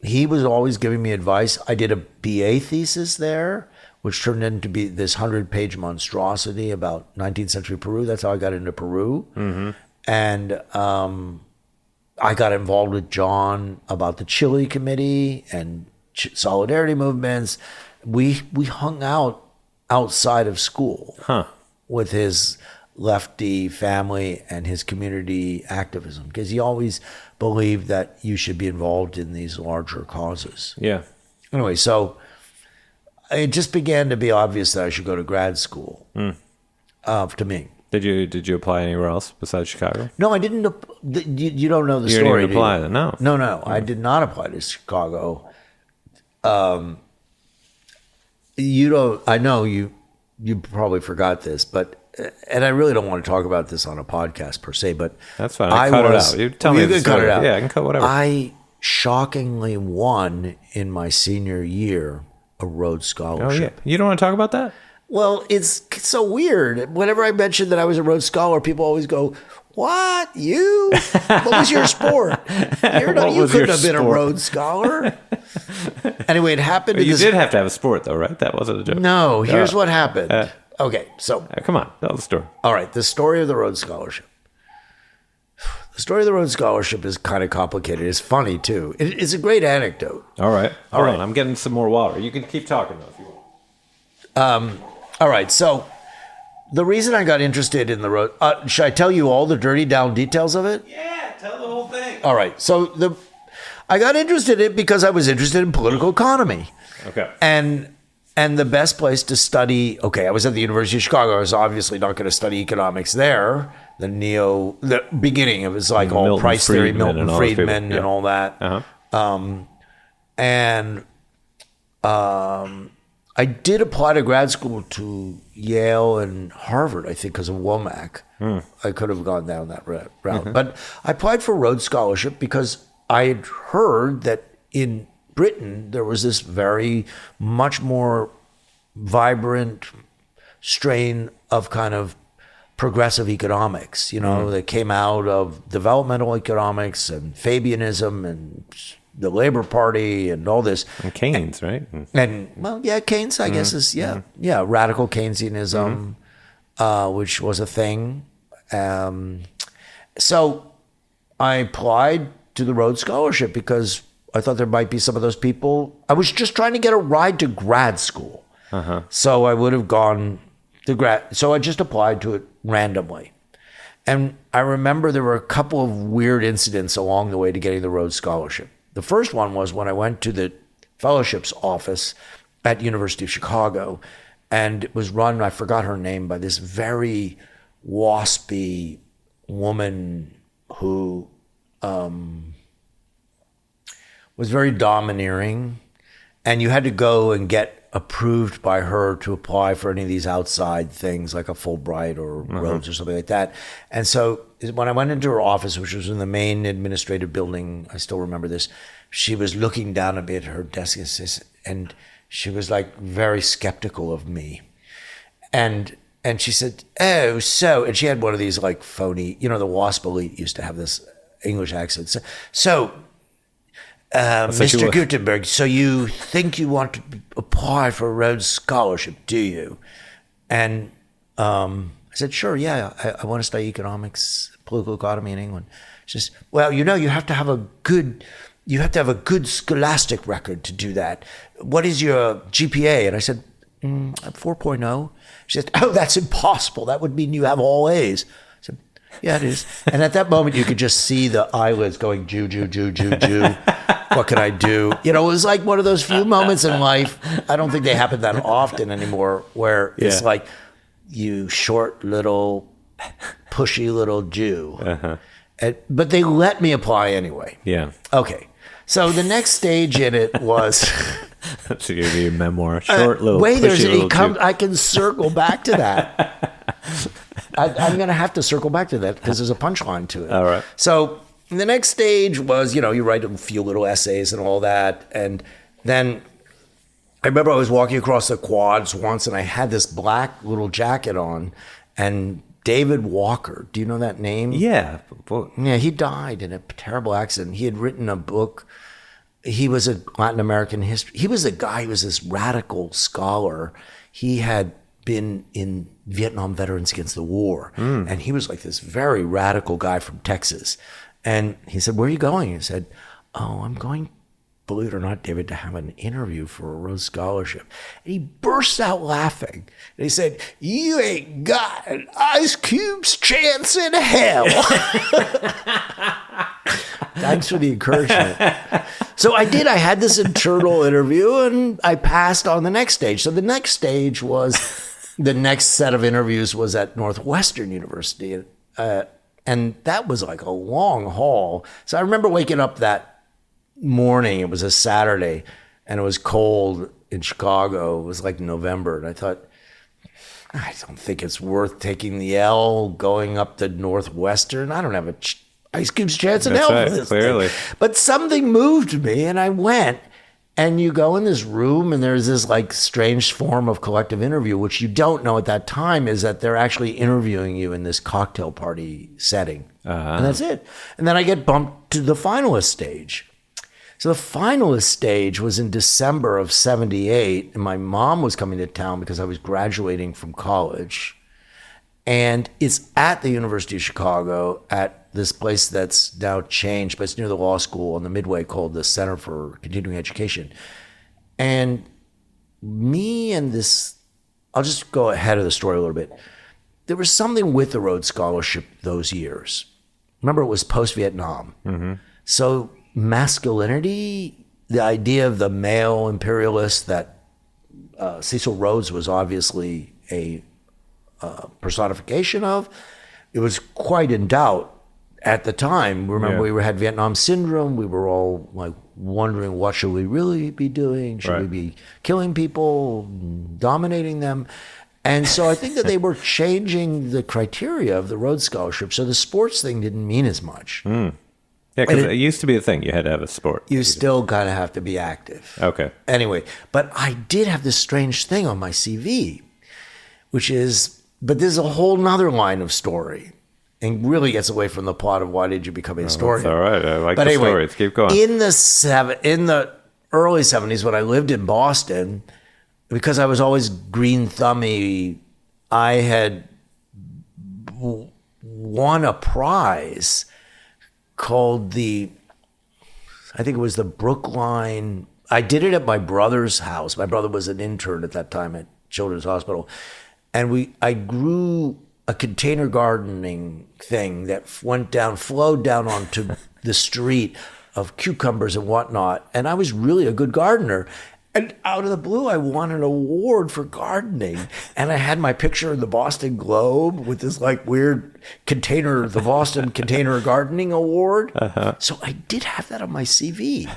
he was always giving me advice. I did a BA thesis there, which turned into be this 100-page monstrosity about 19th century Peru. That's how I got into Peru. And I got involved with John about the Chile Committee and solidarity movements. We hung out outside of school with his lefty family and his community activism, because he always believed that you should be involved in these larger causes. Yeah. Anyway, so it just began to be obvious that I should go to grad school. To me, did you apply anywhere else besides Chicago? no, I didn't. You don't know the You story. didn't even apply then? No. No, I did not apply to Chicago. You don't. I know you probably forgot this, but. And I really don't want to talk about this on a podcast per se, but that's fine. Cut it out. You tell me. You can cut it out. Yeah, I can cut whatever. I shockingly won in my senior year a Rhodes Scholarship. Oh yeah, you don't want to talk about that? Well, it's so weird. Whenever I mention that I was a Rhodes Scholar, people always go, "What? You? What was your sport? You couldn't have been a Rhodes Scholar." Anyway, it happened. You did have to have a sport, though, right? That wasn't a joke. No. Here's what happened. Okay, so come on, tell the story. All right, the story of the Rhodes Scholarship. The story of the Rhodes Scholarship is kind of complicated. It's funny too. It's a great anecdote. All right, hold on. I'm getting some more water. You can keep talking though if you want. All right, so the reason I got interested in the Rhodes, should I tell you all the dirty down details of it? Yeah, tell the whole thing. All right, so I got interested in it because I was interested in political economy. Okay. And the best place to study, I was at the University of Chicago. I was obviously not going to study economics there. The beginning of it was like all Milton price theory, Friedman Milton Friedman and all that. I did apply to grad school to Yale and Harvard, I think, because of Womack. I could have gone down that route. But I applied for Rhodes Scholarship because I had heard that in Britain, there was this very much more vibrant strain of kind of progressive economics, that came out of developmental economics and Fabianism and the Labor Party and all this. And Keynes, right? Keynes, I guess, is, radical Keynesianism, which was a thing. So I applied to the Rhodes Scholarship because I thought there might be some of those people. I was just trying to get a ride to grad school. So I would have gone to grad. So I just applied to it randomly. And I remember there were a couple of weird incidents along the way to getting the Rhodes Scholarship. The first one was when I went to the fellowships office at University of Chicago, and it was run, I forgot her name, by this very waspy woman who was very domineering, and you had to go and get approved by her to apply for any of these outside things like a Fulbright or Rhodes or something like that. And so when I went into her office, which was in the main administrative building, I still remember this, she was looking down a bit at her desk and she was like very skeptical of me. And she said, oh, so, and she had one of these like phony, the WASP elite used to have this English accent. So Mr. Gootenberg, so you think you want to apply for a Rhodes Scholarship, do you? And I said, sure, yeah, I want to study economics, political economy in England. She says, well, you have to have a good scholastic record to do that. What is your GPA? And I said, 4.0. She said, oh, that's impossible. That would mean you have all A's. I said, yeah, it is. And at that moment, you could just see the eyelids going, Jew. What can I do? It was like one of those few moments in life. I don't think they happen that often anymore, where it's like, you short little, pushy little Jew. Uh-huh. But they let me apply anyway. Yeah. Okay. So the next stage in it was... So you're the memoir, short little, wait, Jew. I can circle back to that. I'm going to have to circle back to that because there's a punchline to it. All right. So the next stage was, you write a few little essays and all that. And then I remember I was walking across the quads once and I had this black little jacket on, and David Walker, do you know that name? Yeah. Yeah, he died in a terrible accident. He had written a book. He was a Latin American history. He was a guy who was this radical scholar. He had been in Vietnam Veterans Against the War. And he was like this very radical guy from Texas. And he said, where are you going? He said, oh, I'm going, believe it or not, David, to have an interview for a Rhodes Scholarship. And he burst out laughing. And he said, you ain't got an ice cube's chance in hell. Thanks for the encouragement. So I did. I had this internal interview and I passed on the next stage. So the next stage was, the next set of interviews was at Northwestern University. And that was like a long haul. So I remember waking up that morning. It was a Saturday and it was cold in Chicago. It was like November. And I thought, I don't think it's worth taking the L going up to Northwestern. I don't have a ice cube's chance in hell for this clearly. thing. But something moved me and I went. And you go in this room and there's this like strange form of collective interview, which you don't know at that time is that they're actually interviewing you in this cocktail party setting. And that's it. And then I get bumped to the finalist stage. So the finalist stage was in December of 78. And my mom was coming to town because I was graduating from college. And it's at the University of Chicago at this place that's now changed, but it's near the law school on the Midway called the Center for Continuing Education. And me and this, I'll just go ahead of the story a little bit. There was something with the Rhodes Scholarship those years. Remember, it was post-Vietnam. Mm-hmm. So masculinity, the idea of the male imperialist that Cecil Rhodes was obviously a personification of, it was quite in doubt at the time. Remember, we had Vietnam syndrome. We were all like wondering, what should we really be doing? Should we be killing people, dominating them? And so I think that they were changing the criteria of the Rhodes Scholarship. So the sports thing didn't mean as much. Yeah, because it used to be a thing. You had to have a sport. You still kind of have to be active. Okay. Anyway, but I did have this strange thing on my CV, which is, but there's a whole nother line of story and really gets away from the plot of why did you become a historian. That's all right. I like the stories. Keep going. In the early 70s when I lived in Boston, because I was always green thummy, I had won a prize called I think it was the Brookline. I did it at my brother's house. My brother was an intern at that time at Children's Hospital. And I grew a container gardening thing that flowed down onto the street of cucumbers and whatnot. And I was really a good gardener. And out of the blue, I won an award for gardening. And I had my picture in the Boston Globe with this like weird container, the Boston Container Gardening Award. Uh-huh. So I did have that on my CV.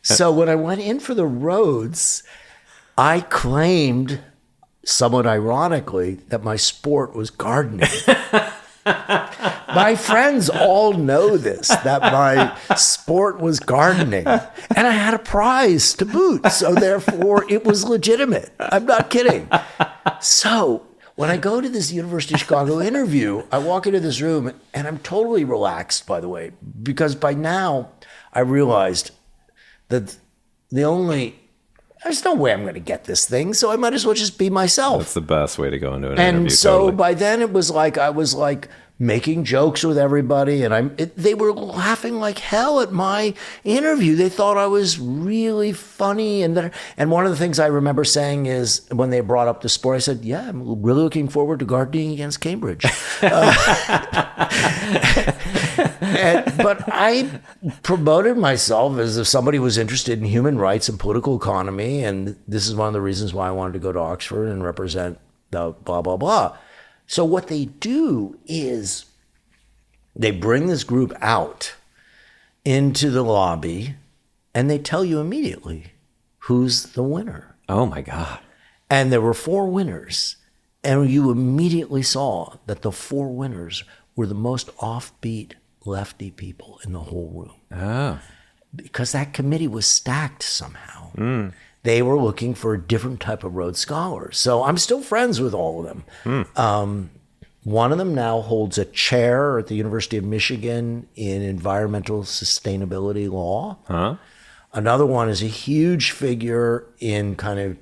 So when I went in for the Rhodes, I claimed, somewhat ironically, that my sport was gardening. My friends all know this, that my sport was gardening. And I had a prize to boot. So therefore, it was legitimate. I'm not kidding. So when I go to this University of Chicago interview, I walk into this room and I'm totally relaxed, by the way, because by now I realized that there's no way I'm going to get this thing, so I might as well just be myself. That's the best way to go into an interview. And so totally. by then it was like I was like making jokes with everybody, and they were laughing like hell at my interview. They thought I was really funny, and one of the things I remember saying is when they brought up the sport, I said, "Yeah, I'm really looking forward to gardening against Cambridge." But I promoted myself as if somebody was interested in human rights and political economy, and this is one of the reasons why I wanted to go to Oxford and represent the blah, blah, blah. So what they do is they bring this group out into the lobby, and they tell you immediately who's the winner. Oh, my God. And there were 4 winners, and you immediately saw that the 4 winners were the most offbeat lefty people in the whole room. Oh. Because that committee was stacked somehow. They were looking for a different type of Rhodes Scholar. So I'm still friends with all of them. One of them now holds a chair at the University of Michigan in environmental sustainability law. Huh? Another one is a huge figure in kind of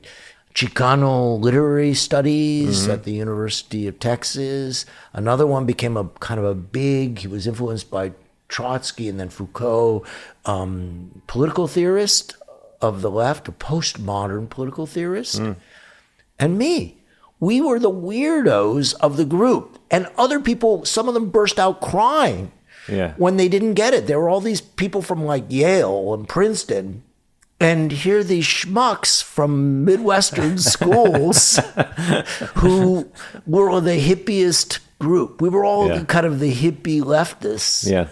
Chicano literary studies at the University of Texas. Another one became a kind of a big, he was influenced by Trotsky and then Foucault, political theorist of the left, a postmodern political theorist. And me. We were the weirdos of the group. And other people, some of them burst out crying when they didn't get it. There were all these people from like Yale and Princeton. And here are these schmucks from Midwestern schools who were the hippiest group. We were all kind of the hippie leftists. Yeah.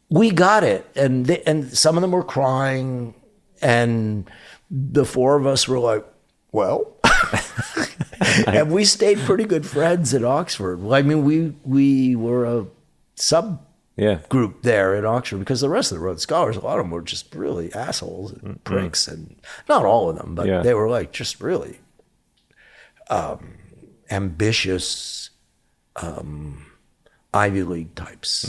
We got it. And some of them were crying. And the 4 of us were like, well. And we stayed pretty good friends at Oxford. Well, I mean, we were a group there at Oxford because the rest of the Rhodes Scholars, a lot of them were just really assholes and pricks, and not all of them, but they were like just really ambitious Ivy League types.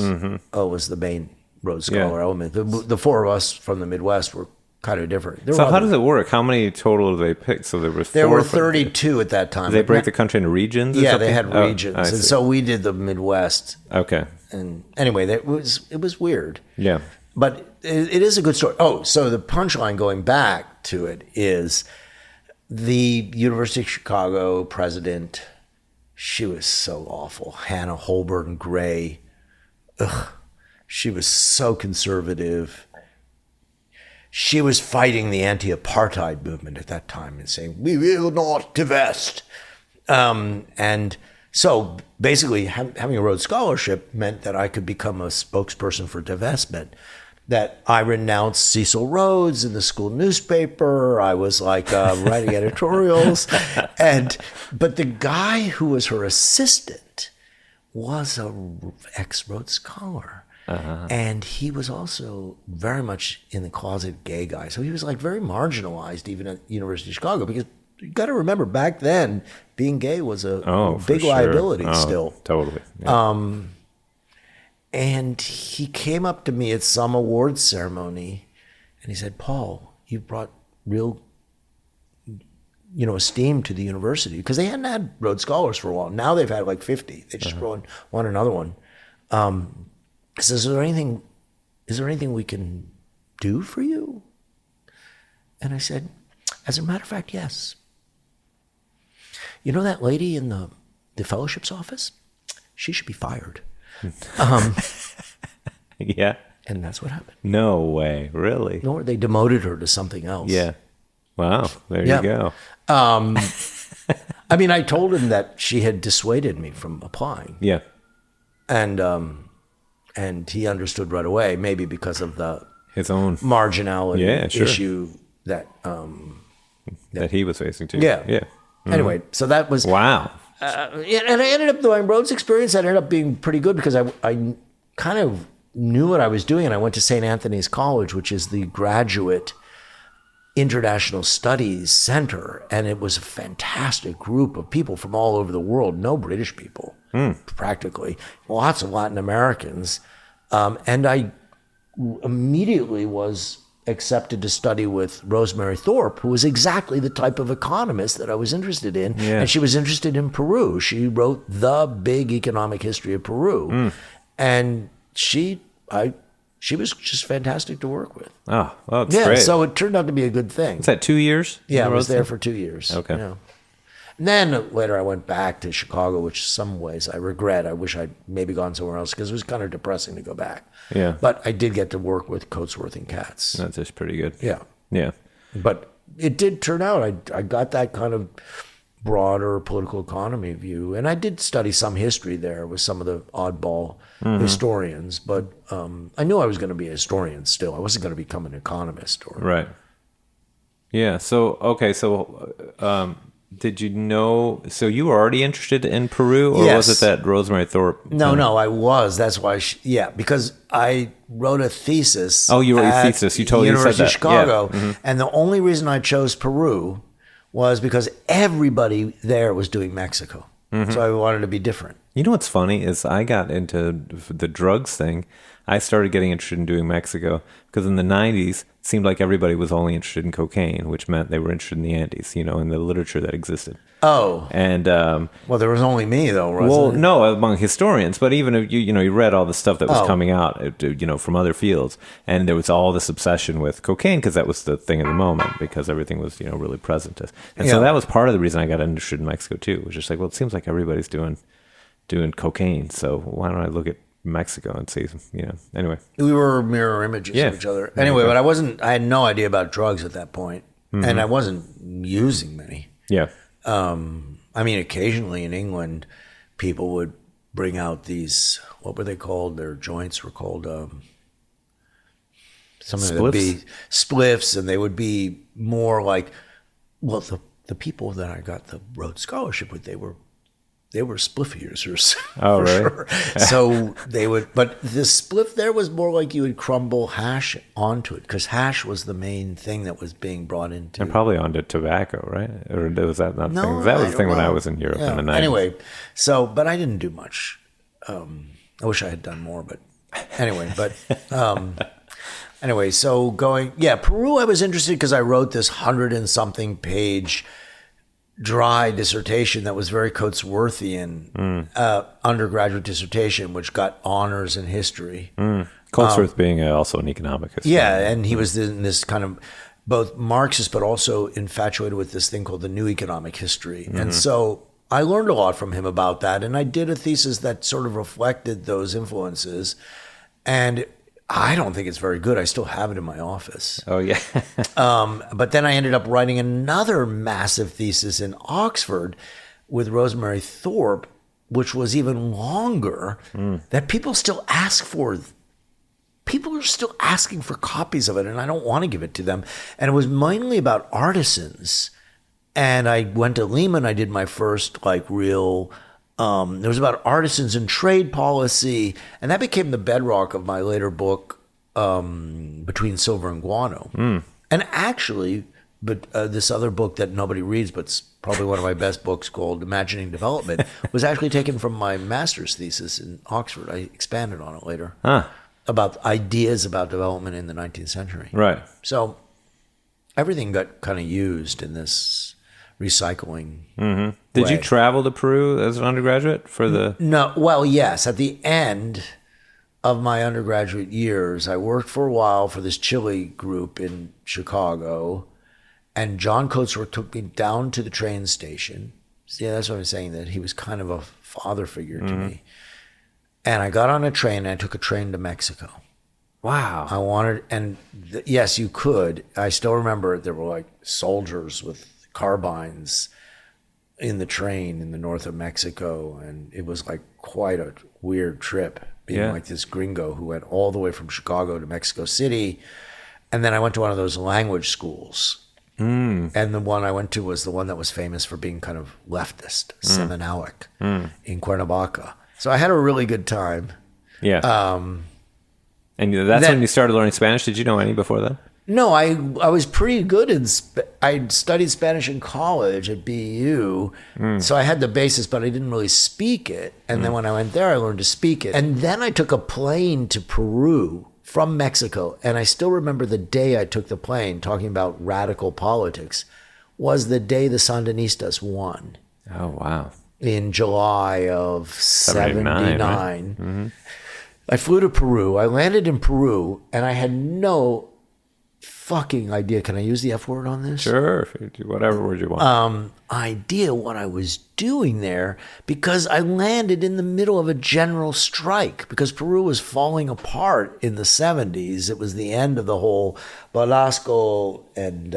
Was the main Rhodes Scholar element. The 4 of us from the Midwest were kind of different. So how does it work? How many total do they pick? So there were 32 at that time. Did they break the country into regions? Yeah, they had regions, and so we did the Midwest. Okay. And anyway, it was weird. Yeah. But it is a good story. Oh, so the punchline going back to it is the University of Chicago president. She was so awful, Hannah Holborn Gray. Ugh, she was so conservative. She was fighting the anti-apartheid movement at that time and saying, we will not divest. And so basically having a Rhodes Scholarship meant that I could become a spokesperson for divestment, that I renounced Cecil Rhodes in the school newspaper. I was like writing editorials. But the guy who was her assistant was an ex-Rhodes Scholar. And he was also very much in the closet gay guy. So he was like very marginalized even at University of Chicago, because you got to remember back then being gay was a big liability still. Totally. Yeah. And he came up to me at some awards ceremony and he said, Paul, you brought real esteem to the university, because they hadn't had Rhodes Scholars for a while. Now they've had like 50. They just won another one. He says, is there anything we can do for you? And I said, as a matter of fact, yes. You know that lady in the fellowships office? She should be fired. Yeah. And that's what happened. No way. Really? No, they demoted her to something else. Yeah. Wow. There you go. I mean, I told him that she had dissuaded me from applying. Yeah. And he understood right away, maybe because of his own marginality issue that he was facing too. Yeah. Yeah. Mm-hmm. Anyway, so that was wow. And I ended up, my Rhodes experience ended up being pretty good, because kind of knew what I was doing, and I went to St. Anthony's College, which is the graduate international studies center, and it was a fantastic group of people from all over the world, no British people, practically, lots of Latin Americans, and I immediately was accepted to study with Rosemary Thorp, who was exactly the type of economist that I was interested in. Yeah. And she was interested in Peru. She wrote the big economic history of Peru. And she was just fantastic to work with. Oh, well, that's great. So it turned out to be a good thing. Was that 2 years? Yeah, I was there for 2 years. Okay. Yeah. And then later I went back to Chicago, which in some ways I regret. I wish I'd maybe gone somewhere else because it was kind of depressing to go back. Yeah. But I did get to work with Coatsworth and Katz. That's just pretty good. Yeah. Yeah. But it did turn out, I got that kind of broader political economy view. And I did study some history there with some of the oddball historians. But I knew I was going to be a historian still. I wasn't going to become an economist. Right. Yeah. So, okay. So, did you know, so you were already interested in Peru, or Yes. was it that Rosemary Thorp? No, I was. That's why, because I wrote a thesis. Oh, you wrote your at thesis. You totally said University that. of Chicago. Yeah. Mm-hmm. And the only reason I chose Peru was because everybody there was doing Mexico. So I wanted to be different. You know what's funny is I got into the drugs thing. I started getting interested in doing Mexico because in the 90s, it seemed like everybody was only interested in cocaine, which meant they were interested in the Andes, in the literature that existed. Oh. And Well, there was only me, though, wasn't well, it? no, among historians, but even if you read all the stuff that was coming out, from other fields, and there was all this obsession with cocaine because that was the thing of the moment because everything was really present. And so that was part of the reason I got interested in Mexico too. It was just like, well, it seems like everybody's doing cocaine, so why don't I look at Mexico and see, anyway. We were mirror images of each other. Anyway, but I had no idea about drugs at that point, and I wasn't using many. Yeah. I mean, occasionally in England, people would bring out these, what were they called? Their joints were called something that would be spliffs, and they would be more like, well, the people that I got the Rhodes Scholarship with, they were spliff users. Oh, for really? Sure. So they would, but the spliff there was more like you would crumble hash onto it because hash was the main thing that was being brought into. And probably onto tobacco, right? Or was that not the No, thing? That was the thing when I know. was in Europe Yeah. in the 90s. Anyway, but I didn't do much. I wish I had done more, but anyway, anyway, so Peru, I was interested because I wrote this 100-and-something page dry dissertation that was very Coatsworthian undergraduate dissertation, which got honors in history. Coatsworth being also an economic historian. Yeah, and he was in this kind of both Marxist but also infatuated with this thing called the New Economic History. And so I learned a lot from him about that, and I did a thesis that sort of reflected those influences. And I don't think it's very good. I still have it in my office. Oh, yeah. But then I ended up writing another massive thesis in Oxford with Rosemary Thorp, which was even longer, that people still ask for. People are still asking for copies of it, and I don't want to give it to them. And it was mainly about artisans. And I went to Lehman. I did my first real. It was about artisans and trade policy, and that became the bedrock of my later book, Between Silver and Guano. And actually, this other book that nobody reads, but it's probably one of my best books, called Imagining Development, was actually taken from my master's thesis in Oxford. I expanded on it later about ideas about development in the 19th century. Right. So everything got kind of used in this recycling. Did you travel to Peru as an undergraduate for the... No, well, yes. At the end of my undergraduate years, I worked for a while for this Chile group in Chicago, and John Coatsworth took me down to the train station. See, that's what I'm saying, that he was kind of a father figure to me. And I got on a train, and I took a train to Mexico. Wow. I wanted, and yes, you could. I still remember there were soldiers with carbines in the train in the north of Mexico, and it was quite a weird trip, being this gringo who went all the way from Chicago to Mexico City. And then I went to one of those language schools, and the one I went to was the one that was famous for being kind of leftist, Seminaric, in Cuernavaca. So I had a really good time. Yeah. And that's when you started learning Spanish. Did you know any before then? No, I was pretty good I studied Spanish in college at BU, so I had the basis, but I didn't really speak it. And then when I went there, I learned to speak it. And then I took a plane to Peru from Mexico, and I still remember the day I took the plane, talking about radical politics, was the day the Sandinistas won. Oh, wow. In July of 79. Right? I flew to Peru. I landed in Peru, and I had no fucking idea. Can I use the F word on this? Sure. Whatever word you want. Idea what I was doing there, because I landed in the middle of a general strike because Peru was falling apart in the 70s. It was the end of the whole Velasco and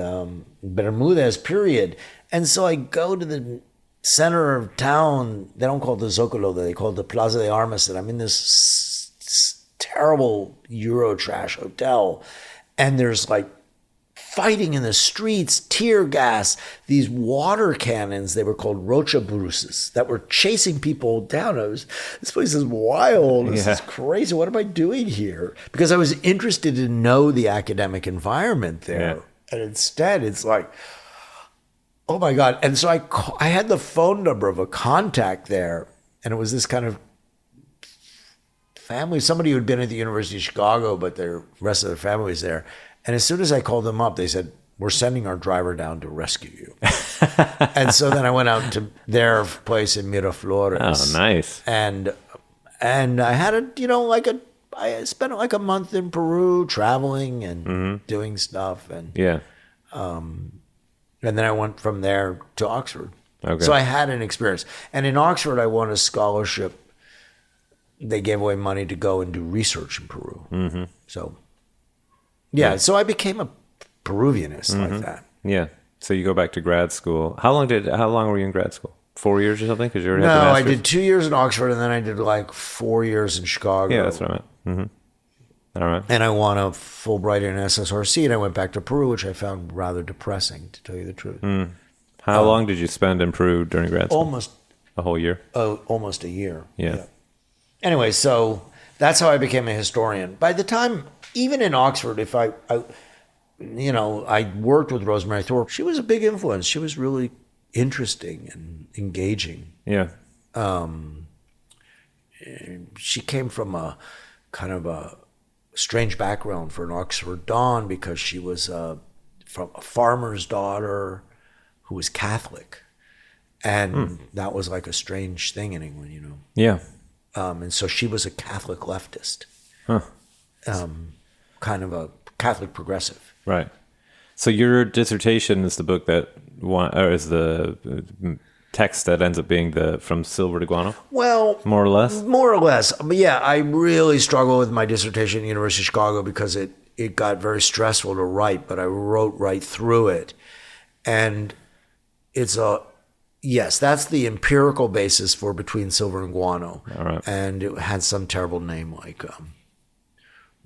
Bermudez period. And so I go to the center of town. They don't call it the Zocalo, they call it the Plaza de Armas. And I'm in this terrible Eurotrash hotel. And there's like fighting in the streets, tear gas, these water cannons, they were called rochaburuses, that were chasing people down. This place is wild. This is crazy. What am I doing here? Because I was interested to know the academic environment there. Yeah. And instead, it's like, oh my God. And so I had the phone number of a contact there, and it was this kind of family, somebody who had been at the University of Chicago, but the rest of their family was there. And as soon as I called them up, they said, we're sending our driver down to rescue you. And so then I went out to their place in Miraflores. Oh, nice. And I had I spent like a month in Peru traveling and doing stuff. And then I went from there to Oxford. Okay. So I had an experience. And in Oxford, I won a scholarship. They gave away money to go and do research in Peru. So, so I became a Peruvianist like that. Yeah. So you go back to grad school. How long were you in grad school? 4 years or something? Because you already had the I master's? did 2 years in Oxford, and then I did like 4 years in Chicago. Yeah, that's what I meant. All right. And I won a Fulbright in SSRC, and I went back to Peru, which I found rather depressing, to tell you the truth. How long did you spend in Peru during grad school? Almost a whole year. Almost a year. Yeah. Anyway, so that's how I became a historian. By the time, even in Oxford, if I worked with Rosemary Thorp. She was a big influence. She was really interesting and engaging. Yeah. She came from a kind of a strange background for an Oxford Don, because she was from a farmer's daughter who was Catholic. And that was like a strange thing in England, Yeah. And so she was a Catholic leftist, kind of a Catholic progressive. Right. So your dissertation is the book that is the text that ends up being From Silver to Guano? Well, more or less. More or less. But yeah, I really struggled with my dissertation at the University of Chicago because it got very stressful to write, but I wrote right through it, and yes, that's the empirical basis for Between Silver and Guano. All right. And it had some terrible name like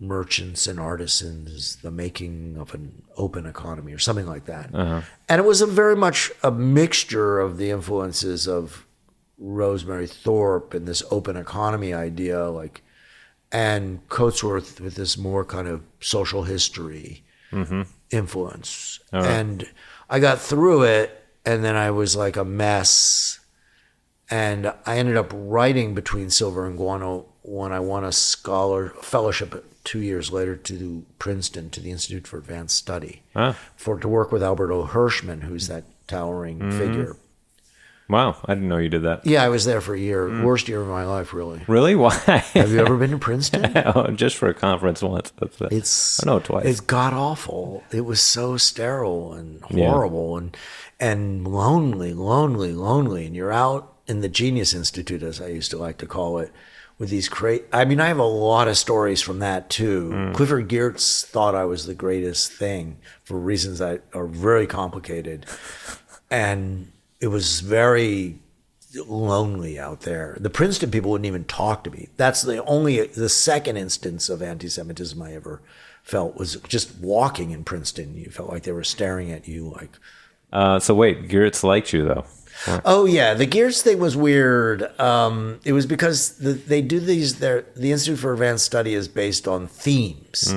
Merchants and Artisans, the Making of an Open Economy, or something like that. And it was very much a mixture of the influences of Rosemary Thorp and this open economy idea, and Coatsworth with this more kind of social history influence. Right. And I got through it, and then I was like a mess. And I ended up writing Between Silver and Guano when I won a fellowship 2 years later to Princeton, to the Institute for Advanced Study, to work with Alberto Hirschman, who's that towering figure. Wow, I didn't know you did that. Yeah, I was there for a year. Worst year of my life, really. Really? Why? Have you ever been to Princeton? Just for a conference once. I know twice. It's god awful. It was so sterile and horrible and lonely. And you're out in the Genius Institute, as I used to like to call it, with these I have a lot of stories from that too. Clifford Geertz thought I was the greatest thing for reasons that are very complicated. And it was very lonely out there. The Princeton people wouldn't even talk to me. That's the second instance of anti-Semitism I ever felt, was just walking in Princeton. You felt like they were staring at you like. So wait, Geertz liked you though? Oh yeah, the Geertz thing was weird. It was because they do these. The Institute for Advanced Study is based on themes,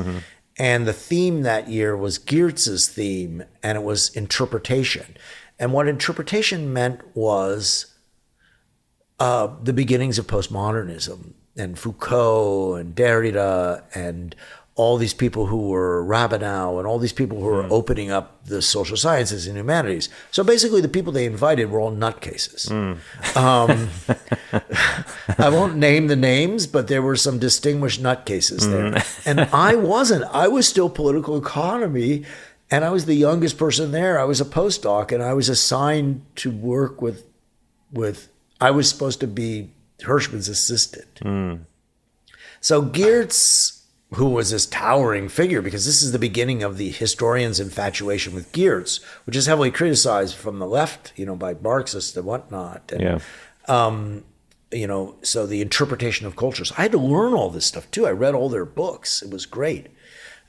and the theme that year was Geertz's theme, and it was interpretation. And what interpretation meant was the beginnings of postmodernism and Foucault and Derrida and all these people who were Rabinow and all these people who were opening up the social sciences and humanities. So basically the people they invited were all nutcases. I won't name the names, but there were some distinguished nutcases there. And I wasn't. I was still political economy, and I was the youngest person there. I was a postdoc, and I was assigned to work with I was supposed to be Hirschman's assistant. So Geertz, who was this towering figure, because this is the beginning of the historian's infatuation with Geertz, which is heavily criticized from the left, by Marxists and whatnot. And, so the interpretation of cultures. I had to learn all this stuff too. I read all their books. It was great.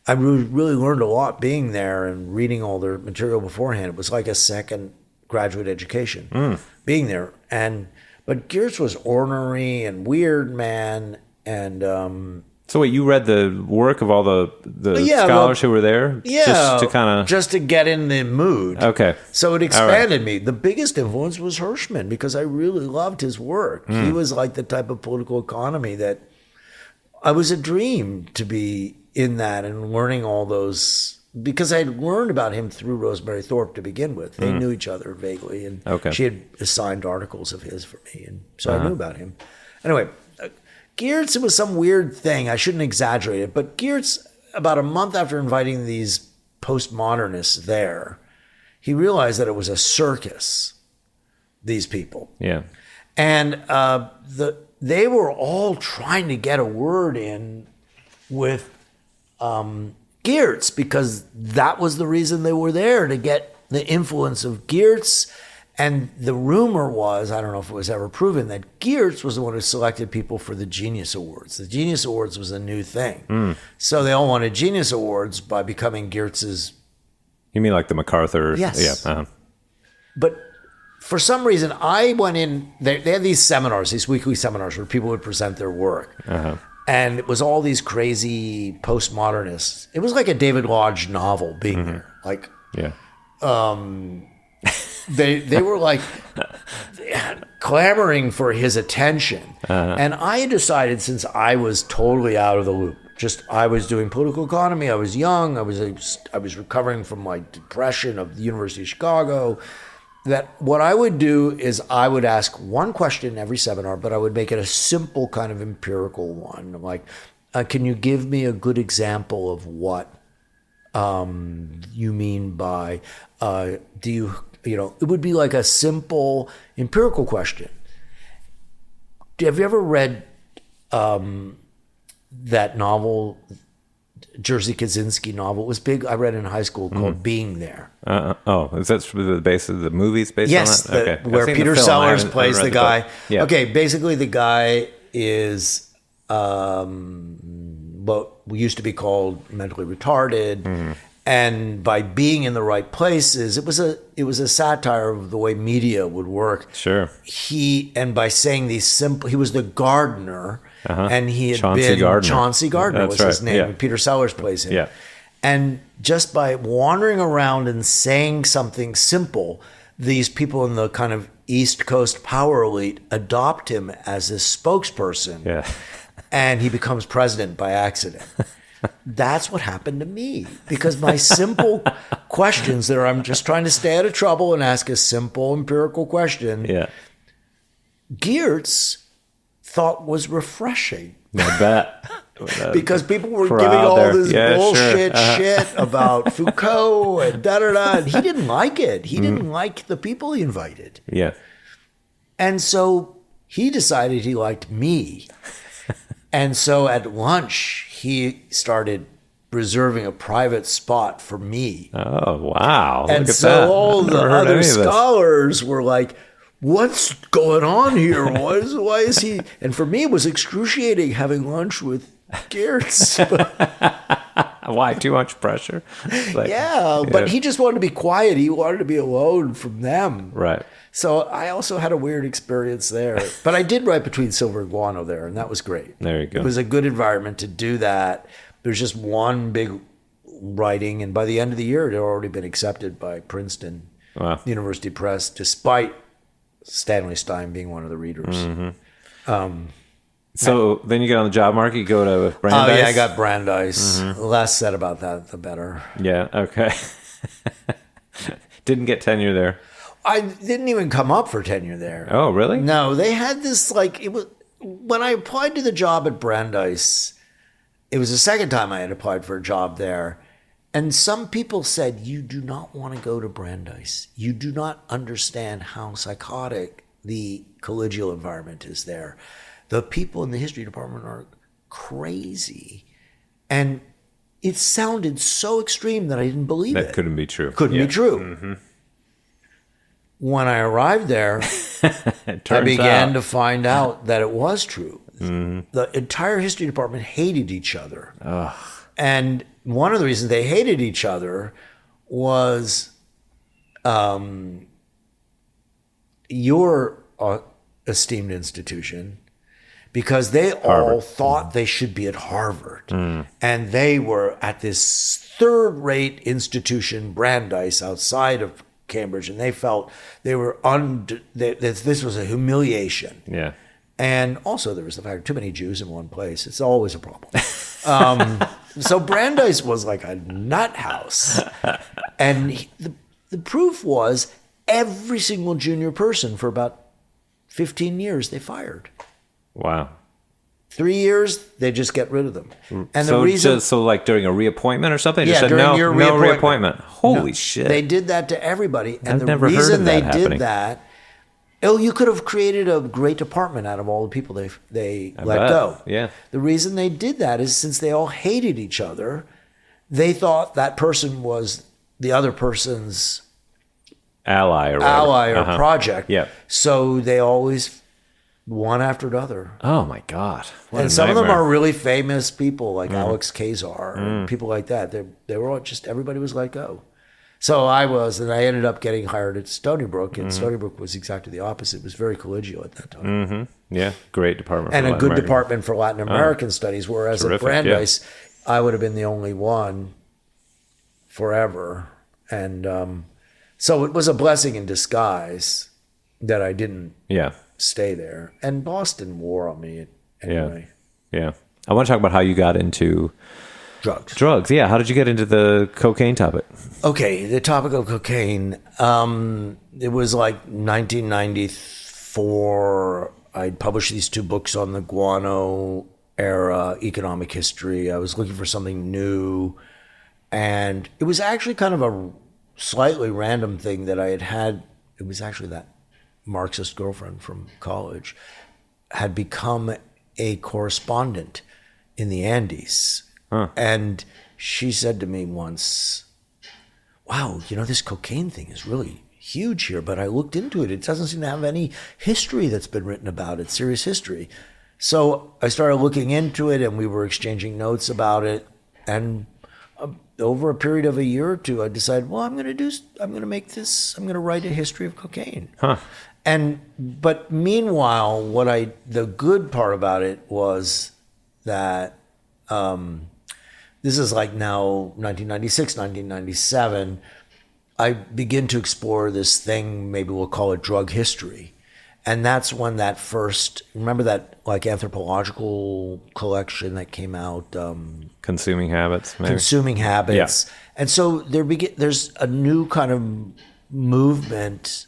I really learned a lot being there and reading all their material beforehand. It was like a second graduate education being there. But Geertz was ornery and weird, man. And so wait, you read the work of all the scholars who were there? Just to get in the mood. Okay. So it expanded me. The biggest influence was Hirschman, because I really loved his work. He was like the type of political economy that I was a dream to be in that and learning all those, because I had learned about him through Rosemary Thorp to begin with. They knew each other vaguely, and she had assigned articles of his for me, and so I knew about him. Anyway, Geertz, it was some weird thing. I shouldn't exaggerate it, but Geertz, about a month after inviting these postmodernists there, he realized that it was a circus, these people. Yeah. And they were all trying to get a word in with Geertz, because that was the reason they were there, to get the influence of Geertz. And the rumor was, I don't know if it was ever proven, that Geertz was the one who selected people for the Genius Awards. The Genius Awards was a new thing. So they all wanted Genius Awards by becoming Geertz's... You mean like the MacArthur? Yes. Yeah. But for some reason, I went in... They had these seminars, these weekly seminars, where people would present their work. And it was all these crazy postmodernists. It was like a David Lodge novel being there. Like... Yeah. They were like clamoring for his attention. And I decided, since I was totally out of the loop, I was doing political economy, I was young, I was recovering from my depression of the University of Chicago, that what I would do is I would ask one question every seminar, but I would make it a simple kind of empirical one. Like, can you give me a good example of what you mean by, it would be like a simple empirical question. Have you ever read that novel, Jerzy Kaczynski novel? It was big. I read it in high school, called Being There. Is that the base of the movies based yes, on that? Okay. Where Peter Sellers plays the guy. Yeah. Okay, basically the guy is what used to be called mentally retarded. And by being in the right places, it was a satire of the way media would work. Sure. And by saying these simple, he was the gardener, and he had Chauncey Gardner was his name. Yeah. And Peter Sellers plays him. Yeah. And just by wandering around and saying something simple, these people in the kind of East Coast power elite adopt him as his spokesperson. Yeah. And he becomes president by accident. That's what happened to me, because my simple questions there, I'm just trying to stay out of trouble and ask a simple empirical question. Yeah. Geertz thought was refreshing. I bet. Because people were giving all this bullshit shit about Foucault and da-da-da, and he didn't like it. He didn't like the people he invited. Yeah. And so he decided he liked me. And so at lunch, he started reserving a private spot for me. Oh, wow. And so all the other scholars were like, what's going on here? Why is he? And for me, it was excruciating having lunch with Geertz. Why? Too much pressure? Like, but he just wanted to be quiet. He wanted to be alone from them. Right. So I also had a weird experience there. But I did write Between Silver and Guano there, and that was great. There you go. It was a good environment to do that. There's just one big writing, and by the end of the year, it had already been accepted by Princeton University Press, despite Stanley Stein being one of the readers. So then you get on the job market, you go to Brandeis? Oh, yeah, I got Brandeis. The less said about that, the better. Yeah, okay. Didn't get tenure there. I didn't even come up for tenure there. Oh, really? No, they had this, it was, when I applied to the job at Brandeis, it was the second time I had applied for a job there. And some people said, you do not want to go to Brandeis. You do not understand how psychotic the collegial environment is there. The people in the history department are crazy. And it sounded so extreme that I didn't believe it. That couldn't be true. Couldn't be true. When I arrived there, I began to find out that it was true. The entire history department hated each other. And one of the reasons they hated each other was your esteemed institution, because they all thought they should be at Harvard. And they were at this third-rate institution, Brandeis, outside of Cambridge, and they felt they were this was a humiliation. Yeah. And also there was the fact too many Jews in one place. It's always a problem. So Brandeis was like a nut house. And the proof was every single junior person for about 15 years they fired. Wow. 3 years, they just get rid of them. And so, the reason, so like during a reappointment or something? They yeah, just said during no reappointment. Holy shit. They did that to everybody. And I've the never reason heard of they that happening. did that, you could have created a great department out of all the people they let bet. go. Yeah. The reason they did that is since they all hated each other, they thought that person was the other person's ally or project. Yeah. So they always one after another. Oh my God. What And a some of them nightmare. are really famous people like Alex Kazar and people like that. They were all just, everybody was let go. So I ended up getting hired at Stony Brook, and Stony Brook was exactly the opposite. It was very collegial at that time. Yeah, great department. And for a Latin good American. department for Latin American studies, whereas Terrific, at Brandeis, I would have been the only one forever. And so it was a blessing in disguise that I didn't stay there. And Boston wore on me anyway. Yeah. I want to talk about how you got into drugs. Yeah. How did you get into the cocaine topic? Okay. The topic of cocaine. It was like 1994. I'd published these 2 books on the guano era, economic history. I was looking for something new. And it was actually kind of a slightly random thing that I had. It was actually that Marxist girlfriend from college had become a correspondent in the Andes. And she said to me once, wow, this cocaine thing is really huge here, but I looked into it. It doesn't seem to have any history that's been written about it, serious history. So I started looking into it, and we were exchanging notes about it. And over a period of a year or two, I decided, well, I'm going to write a history of cocaine. But meanwhile, the good part about it was that this is like now 1996, 1997, I begin to explore this thing, maybe we'll call it drug history. And that's when that first, remember that like anthropological collection that came out? Consuming Habits, maybe? Consuming Habits. Yeah. And so there's a new kind of movement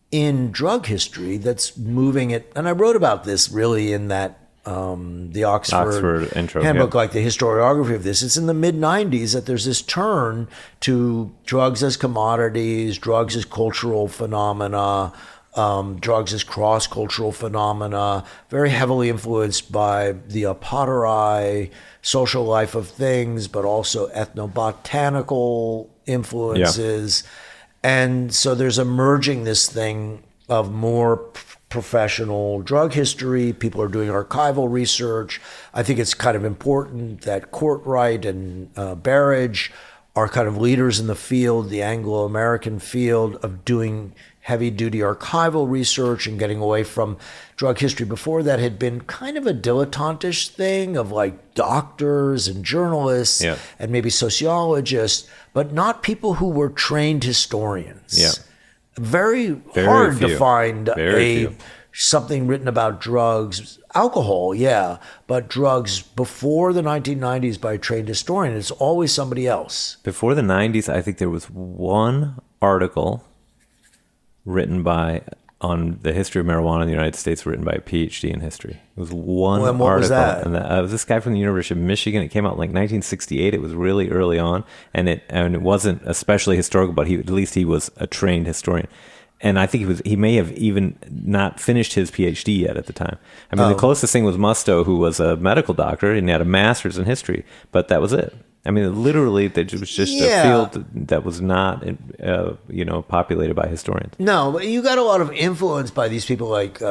in drug history that's moving it. And I wrote about this really in that the Oxford intro handbook, like the historiography of this. It's in the mid-90s that there's this turn to drugs as commodities, drugs as cultural phenomena, drugs as cross-cultural phenomena, very heavily influenced by the apoteri, social life of things, but also ethnobotanical influences. And so there's emerging this thing of more professional drug history. People are doing archival research. I think it's kind of important that Courtwright and Barrage are kind of leaders in the field, the Anglo-American field of doing heavy-duty archival research and getting away from drug history. Before that had been kind of a dilettantish thing of like doctors and journalists and maybe sociologists, but not people who were trained historians. Yeah. Very hard few. to find Very few. Something written about drugs, alcohol, but drugs before the 1990s by a trained historian. It's always somebody else. Before the 90s, I think there was one article written on the history of marijuana in the United States, written by a PhD in history. It was one Well, and what article. was that? And it was this guy from the University of Michigan. It came out in like 1968. It was really early on, and it wasn't especially historical, but at least he was a trained historian. And I think he may have even not finished his PhD yet at the time. I mean, the closest thing was Musto, who was a medical doctor and had a master's in history, but that was it. I mean, literally, it was just a field that was not, populated by historians. No, but you got a lot of influence by these people like,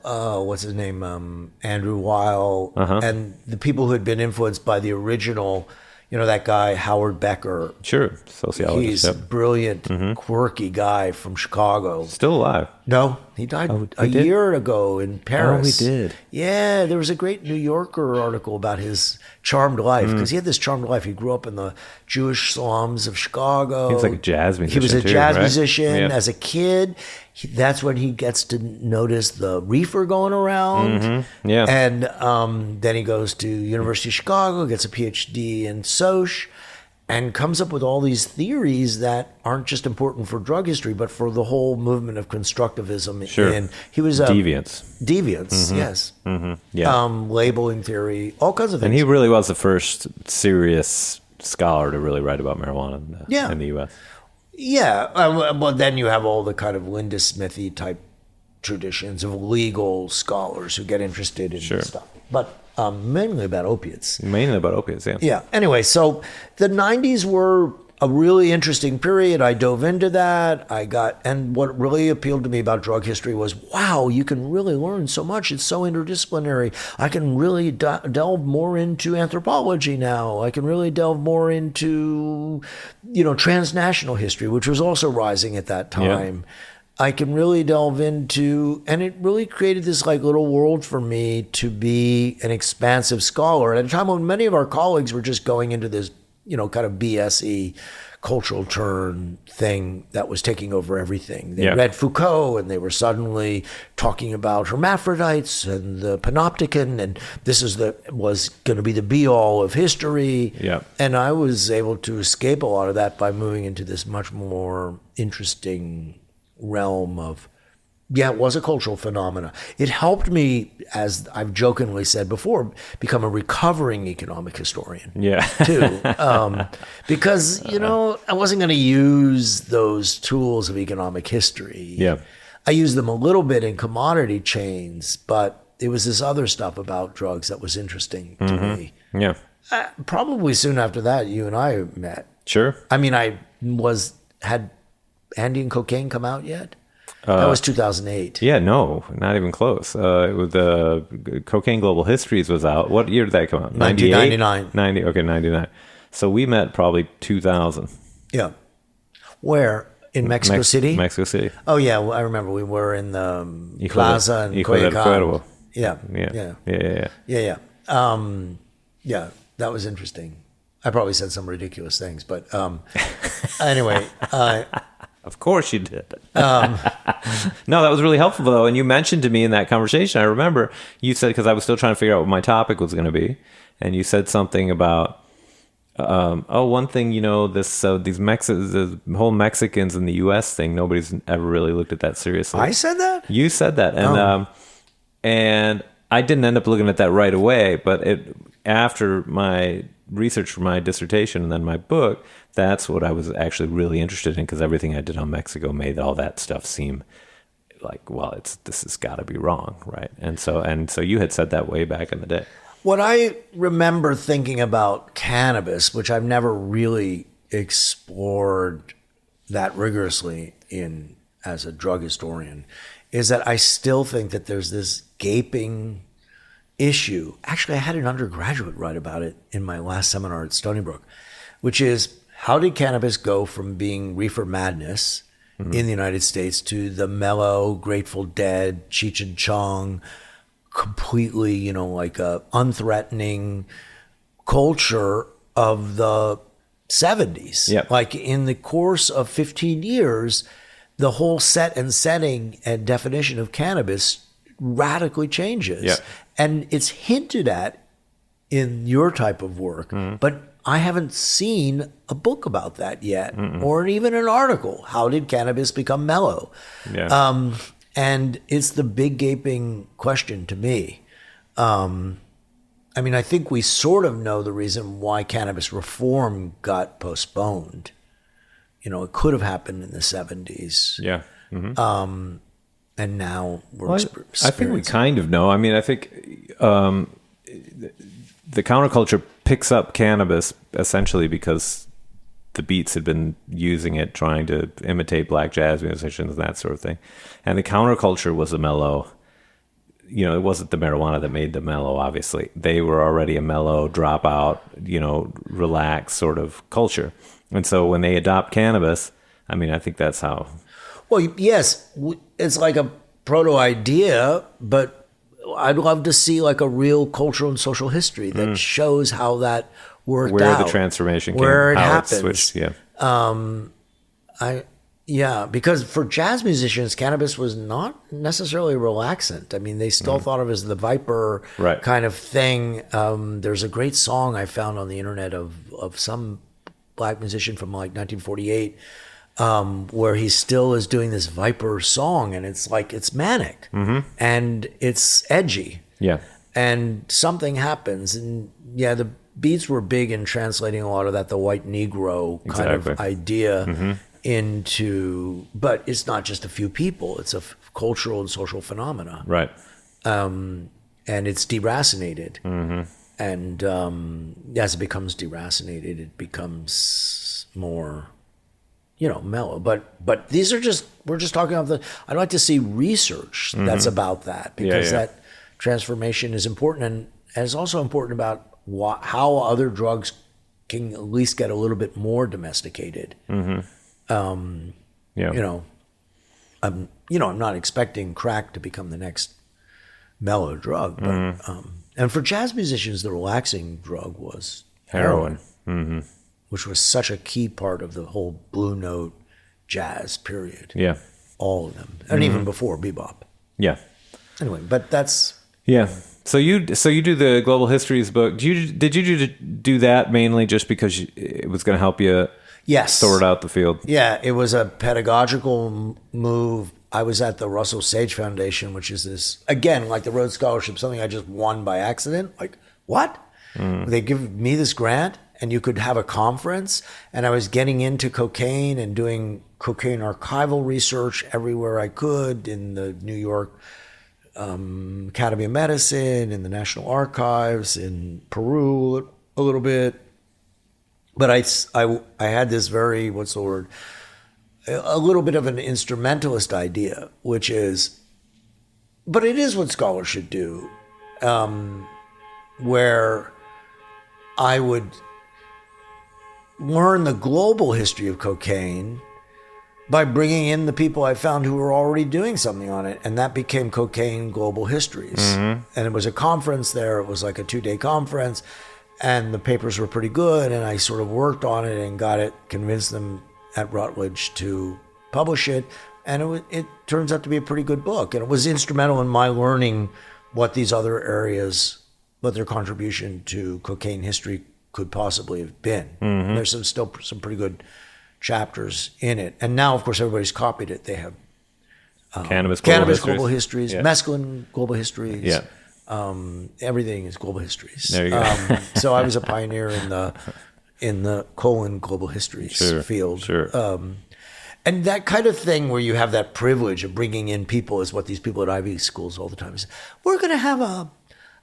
what's his name, Andrew Weil, and the people who had been influenced by the original, that guy, Howard Becker. Sure, sociologist. He's a brilliant, quirky guy from Chicago. Still alive. No, he died a year ago in Paris. Oh, he did. Yeah, there was a great New Yorker article about his charmed life, because he had this charmed life. He grew up in the Jewish slums of Chicago. He was like a jazz musician. He was a too, jazz right? musician. Yeah. As a kid, that's when he gets to notice the reefer going around. Yeah. And then he goes to University of Chicago, gets a PhD in Soch, and comes up with all these theories that aren't just important for drug history, but for the whole movement of constructivism. Sure. And he was Deviance. Yes. Yeah. Labeling theory, all kinds of things. And he really was the first serious scholar to really write about marijuana in the U.S. Yeah. Well, then you have all the kind of Linda Smithy type traditions of legal scholars who get interested in this stuff. But mainly about opiates. Mainly about opiates, yeah. Yeah. Anyway, so the 90s were a really interesting period. I dove into that. And what really appealed to me about drug history was, wow, you can really learn so much. It's so interdisciplinary. I can really delve more into anthropology now. I can really delve more into, transnational history, which was also rising at that time. Yeah. I can really delve into, and it really created this like little world for me to be an expansive scholar at a time when many of our colleagues were just going into this, kind of BSE cultural turn thing that was taking over everything. They read Foucault and they were suddenly talking about hermaphrodites and the panopticon, and this was going to be the be all of history. Yeah. And I was able to escape a lot of that by moving into this much more interesting realm of, it was a cultural phenomena. It helped me, as I've jokingly said before, become a recovering economic historian. Yeah. Too. Because, I wasn't going to use those tools of economic history. Yeah. I used them a little bit in commodity chains, but it was this other stuff about drugs that was interesting to me. Yeah. Probably soon after that, you and I met. Sure. I mean, had Andean Cocaine come out yet? That was 2008. Yeah, no, not even close. It was Cocaine Global Histories was out. What year did that come out? 1999. 99. So we met probably 2000. Yeah. Where? In Mexico City? Mexico City. Oh, yeah. Well, I remember we were in the plaza in Coyoacán. Yeah. That was interesting. I probably said some ridiculous things, but anyway. Of course you did. No, that was really helpful, though. And you mentioned to me in that conversation, I remember you said, because I was still trying to figure out what my topic was going to be, and you said something about, one thing, the whole Mexicans in the U.S. thing, nobody's ever really looked at that seriously. I said that? You said that. And, and I didn't end up looking at that right away, but after my research for my dissertation and then my book, that's what I was actually really interested in, because everything I did on Mexico made all that stuff seem like, well, this has got to be wrong, right? And so you had said that way back in the day. What I remember thinking about cannabis, which I've never really explored that rigorously as a drug historian, is that I still think that there's this gaping issue. Actually, I had an undergraduate write about it in my last seminar at Stony Brook, which is, how did cannabis go from being reefer madness in the United States to the mellow, Grateful Dead, Cheech and Chong, completely, like a unthreatening culture of the 70s. Yep. Like in the course of 15 years, the whole set and setting and definition of cannabis radically changes. Yep. And it's hinted at in your type of work, but I haven't seen a book about that yet, or even an article. How did cannabis become mellow? Yeah. And it's the big gaping question to me. I think we sort of know the reason why cannabis reform got postponed. It could have happened in the 70s. Yeah. And now we're experiencing. I think we kind of know. I think the counterculture picks up cannabis essentially because the Beats had been using it, trying to imitate black jazz musicians and that sort of thing. And the counterculture was a mellow. It wasn't the marijuana that made them mellow, obviously. They were already a mellow, drop out, relaxed sort of culture. And so when they adopt cannabis, I think that's how. Well, yes, it's like a proto idea, but I'd love to see like a real cultural and social history that shows how that worked where out. The transformation came, where it how happens. It switched, Because for jazz musicians, cannabis was not necessarily relaxant. They still thought of it as the Viper kind of thing. There's a great song I found on the internet of some black musician from like 1948, where he still is doing this Viper song, and it's like, it's manic and it's edgy. Yeah. And something happens, and the Beats were big in translating a lot of that, the white Negro kind of idea into, but it's not just a few people, it's a cultural and social phenomena. Right. And it's deracinated. And as it becomes deracinated, it becomes more, mellow. But these are we're just talking about I'd like to see research that's about that, because that transformation is important, and it's also important about how other drugs can at least get a little bit more domesticated. I'm not expecting crack to become the next mellow drug, but and for jazz musicians, the relaxing drug was heroin. Which was such a key part of the whole Blue Note jazz period. Yeah. All of them. And even before bebop. Yeah. Anyway, but that's... Yeah. So you do the Global Histories book. Did you do that mainly just because it was going to help you sort out the field? Yeah, it was a pedagogical move. I was at the Russell Sage Foundation, which is this, again, like the Rhodes Scholarship, something I just won by accident. Like, what? They give me this grant, and you could have a conference, and I was getting into cocaine and doing cocaine archival research everywhere I could in the New York Academy of Medicine, in the National Archives, in Peru a little bit. But I had this very, a little bit of an instrumentalist idea, which is, but it is what scholars should do, where I would learn the global history of cocaine by bringing in the people I found who were already doing something on it. And that became Cocaine Global Histories. And it was a conference there. It was like a 2-day conference. And the papers were pretty good. And I sort of worked on it and convinced them at Rutledge to publish it. And it turns out to be a pretty good book. And it was instrumental in my learning what these other areas, what their contribution to cocaine history could possibly have been. There's still some pretty good chapters in it. And now, of course, everybody's copied it. They have Cannabis Global Histories, Mescaline Global Histories. Yeah. Everything is Global Histories. There you go. So I was a pioneer in the colon Global Histories field. Sure. And that kind of thing where you have that privilege of bringing in people is what these people at Ivy schools all the time say. We're going to have a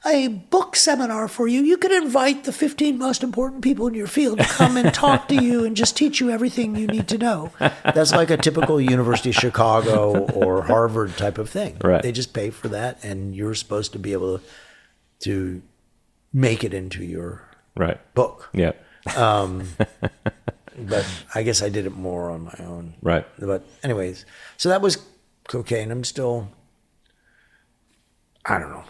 a book seminar for you. You could invite the 15 most important people in your field to come and talk to you and just teach you everything you need to know. That's like a typical University of Chicago or Harvard type of thing. Right. They just pay for that, and you're supposed to be able to make it into your book. Yeah. But I guess I did it more on my own. Right. But anyways, so that was cocaine. I'm still, I don't know.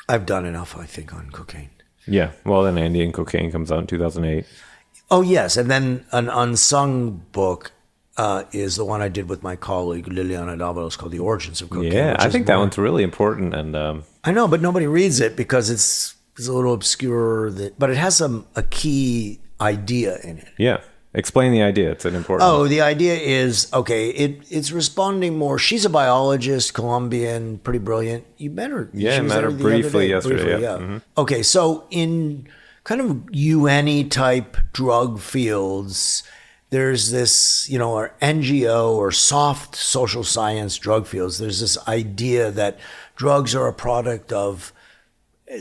I've done enough, I think, on cocaine. Yeah. Well, then Andean Cocaine comes out in 2008. Oh, yes. And then an unsung book is the one I did with my colleague, Liliana Davalos, called The Origins of Cocaine. Yeah, I think that one's really important. And I know, but nobody reads it because it's a little obscure. But it has a key idea in it. Yeah. Explain the idea. It's an important one. The idea is, okay, it's responding more. She's a biologist, Colombian, pretty brilliant. You met her. Yeah, I met her briefly yesterday. Yeah. Mm-hmm. Okay, so in kind of UN-y type drug fields, there's this, or NGO or soft social science drug fields. There's this idea that drugs are a product of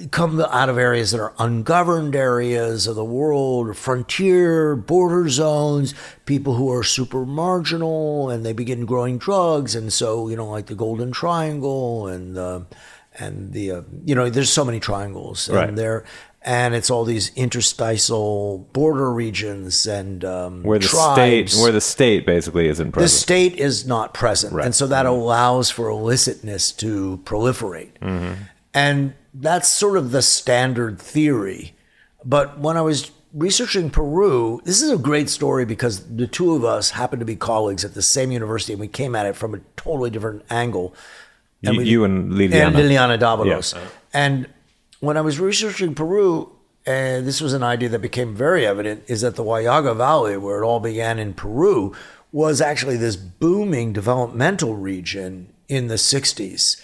come out of areas that are ungoverned areas of the world, frontier, border zones, people who are super marginal, and they begin growing drugs. And so, like the Golden Triangle and there's so many triangles and it's all these interstitial border regions and where the state basically isn't present. The state is not present. Right. And so that allows for illicitness to proliferate. Mm-hmm. And that's sort of the standard theory. But when I was researching Peru, this is a great story because the two of us happened to be colleagues at the same university, and we came at it from a totally different angle. You and Liliana. And Liliana Davalos. Yeah. And when I was researching Peru, and this was an idea that became very evident, is that the Huallaga Valley, where it all began in Peru, was actually this booming developmental region in the 60s.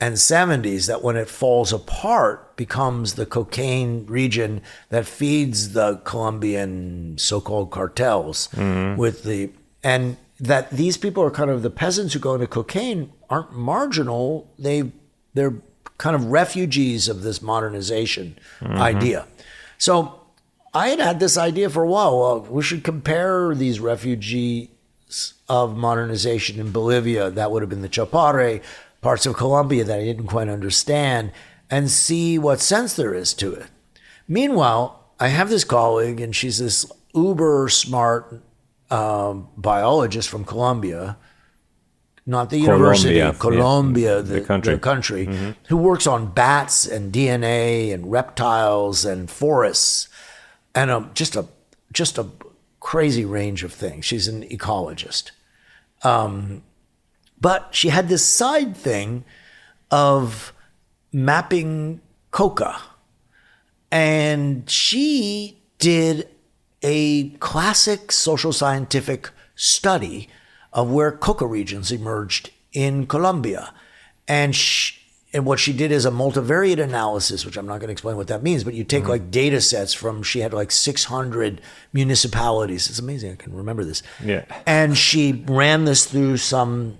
And 70s, that when it falls apart becomes the cocaine region that feeds the Colombian so-called cartels and that these people are kind of the peasants who go into cocaine aren't marginal. They're kind of refugees of this modernization idea. So I had this idea for a while. Well, we should compare these refugees of modernization in Bolivia. That would have been the Chapare, parts of Colombia that I didn't quite understand, and see what sense there is to it. Meanwhile, I have this colleague, and she's this uber smart biologist from Colombia, not the university, Colombia, the country, who works on bats and DNA and reptiles and forests, and just a crazy range of things. She's an ecologist. But she had this side thing of mapping coca. And she did a classic social scientific study of where coca regions emerged in Colombia. And what she did is a multivariate analysis, which I'm not going to explain what that means, but you take like data sets she had like 600 municipalities. It's amazing I can remember this. Yeah. And she ran this through some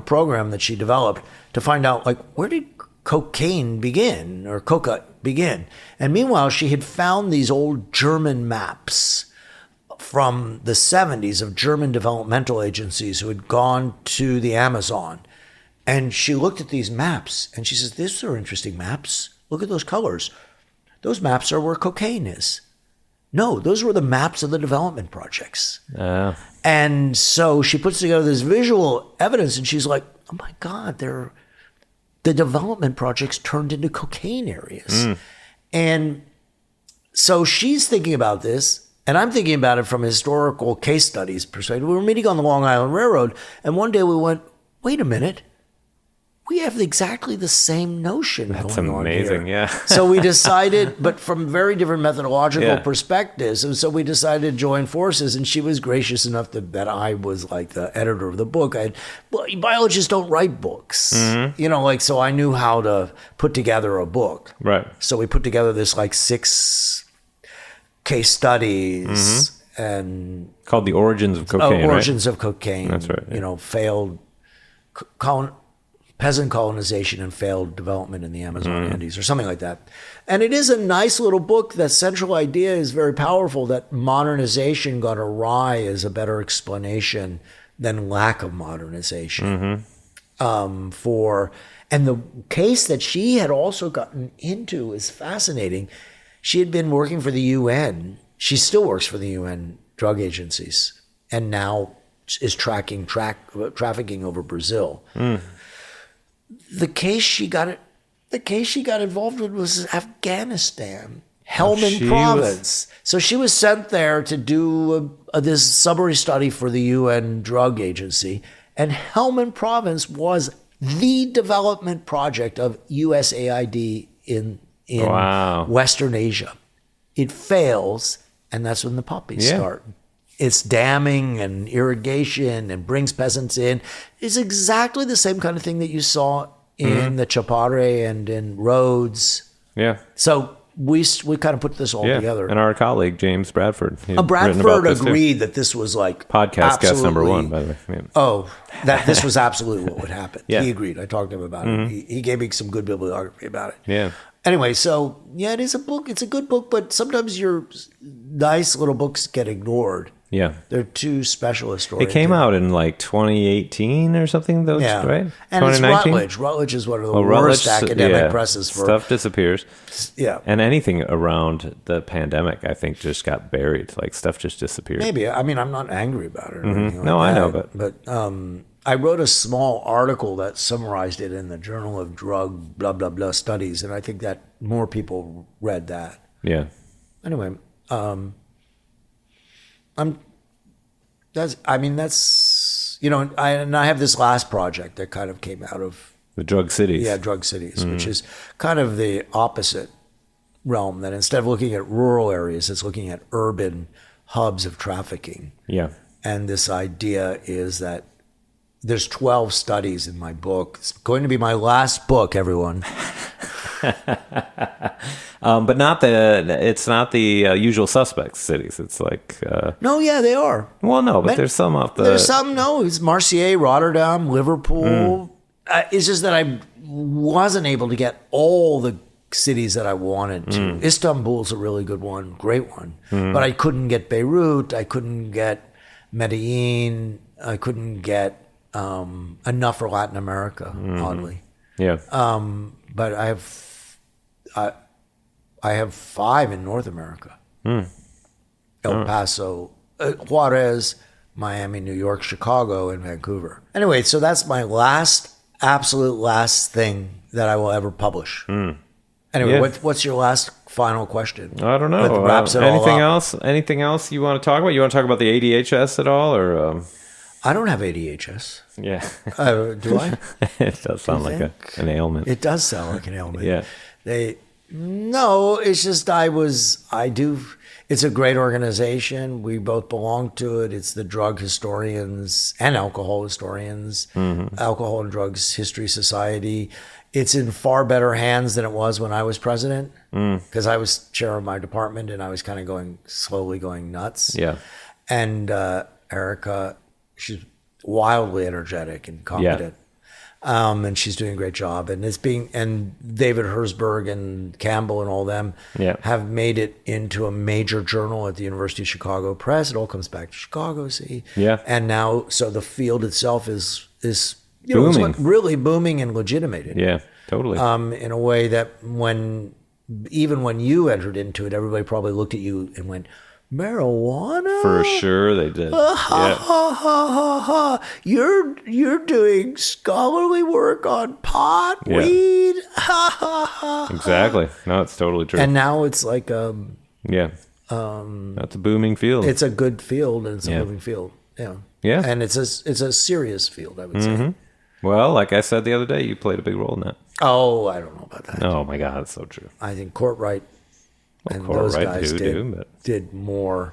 program that she developed to find out, like, where did cocaine begin or coca begin? And meanwhile, she had found these old German maps from the 70s of German developmental agencies who had gone to the Amazon. And she looked at these maps and she says, these are interesting maps. Look at those colors. Those maps are where cocaine is. No, those were the maps of the development projects. And so she puts together this visual evidence and she's like, oh my God, the development projects turned into cocaine areas. And so she's thinking about this, and I'm thinking about it from a historical case studies perspective. We were meeting on the Long Island Railroad, and one day we went, wait a minute. We have exactly the same notion going on here. That's amazing, yeah. So we decided, but from very different methodological perspectives, and so we decided to join forces, and she was gracious enough that I was like the editor of the book. Biologists don't write books, so I knew how to put together a book. Right. So we put together this like 6 case studies and called The Origins of Cocaine, Origins of Cocaine. That's right. Failed peasant colonization and failed development in the Amazon Andes or something like that. And it is a nice little book. That central idea is very powerful, that modernization gone awry is a better explanation than lack of modernization. And the case that she had also gotten into is fascinating. She had been working for the UN. She still works for the UN drug agencies, and now is trafficking over Brazil. The case she got involved with was Afghanistan, Helmand Province. So she was sent there to do this summary study for the UN drug agency, and Helmand Province was the development project of USAID in Western Asia. It fails, and that's when the puppies start. It's damming and irrigation and brings peasants in. It's exactly the same kind of thing that you saw in the Chapare and in Rhodes. Yeah. So we kind of put this all together. And our colleague, James Bradford. Bradford agreed that this was like podcast guest number 1, by the way. Yeah. Oh, that this was absolutely what would happen. Yeah. He agreed. I talked to him about it. He gave me some good bibliography about it. Yeah. Anyway, so yeah, it is a book. It's a good book, but sometimes your nice little books get ignored. Yeah. They're too specialist oriented. It came out in like 2018 or something, though, right? And it's Routledge. Routledge is one of the worst academic presses for... Stuff disappears. Yeah. And anything around the pandemic, I think, just got buried. Like, stuff just disappeared. Maybe. I mean, I'm not angry about it. Or anything No, like I that, know, But I wrote a small article that summarized it in the Journal of Drug blah, blah, blah studies, and I think that more people read that. Yeah. Anyway, that's I have this last project that kind of came out of the Drug Cities. Yeah, Drug Cities, which is kind of the opposite realm, that instead of looking at rural areas, it's looking at urban hubs of trafficking. Yeah. And this idea is that there's 12 studies in my book. It's going to be my last book, everyone. But it's not the usual suspects cities. It's like... No, yeah, they are. Well, no, but there's some off the... There's some, no. It's Marseille, Rotterdam, Liverpool. It's just that I wasn't able to get all the cities that I wanted to. Istanbul's a really good one, great one. But I couldn't get Beirut. I couldn't get Medellin. I couldn't get enough for Latin America, oddly. Yeah. But I have 5 in North America. El Paso, Juarez, Miami, New York, Chicago, and Vancouver. Anyway, so that's my absolute last thing that I will ever publish. Anyway, what's your last final question? I don't know. Wraps it anything all up. else? Anything else you want to talk about? You want to talk about the ADHS at all, or? I don't have ADHS. Yeah. Do I? It does sound like an ailment. It does sound like an ailment. Yeah. No, it's just it's a great organization. We both belong to it. It's the drug historians and alcohol historians, Alcohol and Drugs History Society. It's in far better hands than it was when I was president, because I was chair of my department and I was kind of slowly going nuts. Yeah. And Erica, she's wildly energetic and competent. And she's doing a great job. And David Herzberg and Campbell and all them have made it into a major journal at the University of Chicago Press. It all comes back to Chicago, see? Yeah. And now, so the field itself is booming. It's really booming and legitimated. Yeah, totally. In a way that even when you entered into it, everybody probably looked at you and went, marijuana? For sure they did. You're doing scholarly work on pot, weed. Exactly. No, it's totally true. And now it's like that's a booming field. It's a good field and it's a moving field. Yeah. Yeah. And it's a serious field, I would say. Well, like I said the other day, you played a big role in that. Oh, I don't know about that. Oh my God, it's so true. I think Courtwright and those guys did more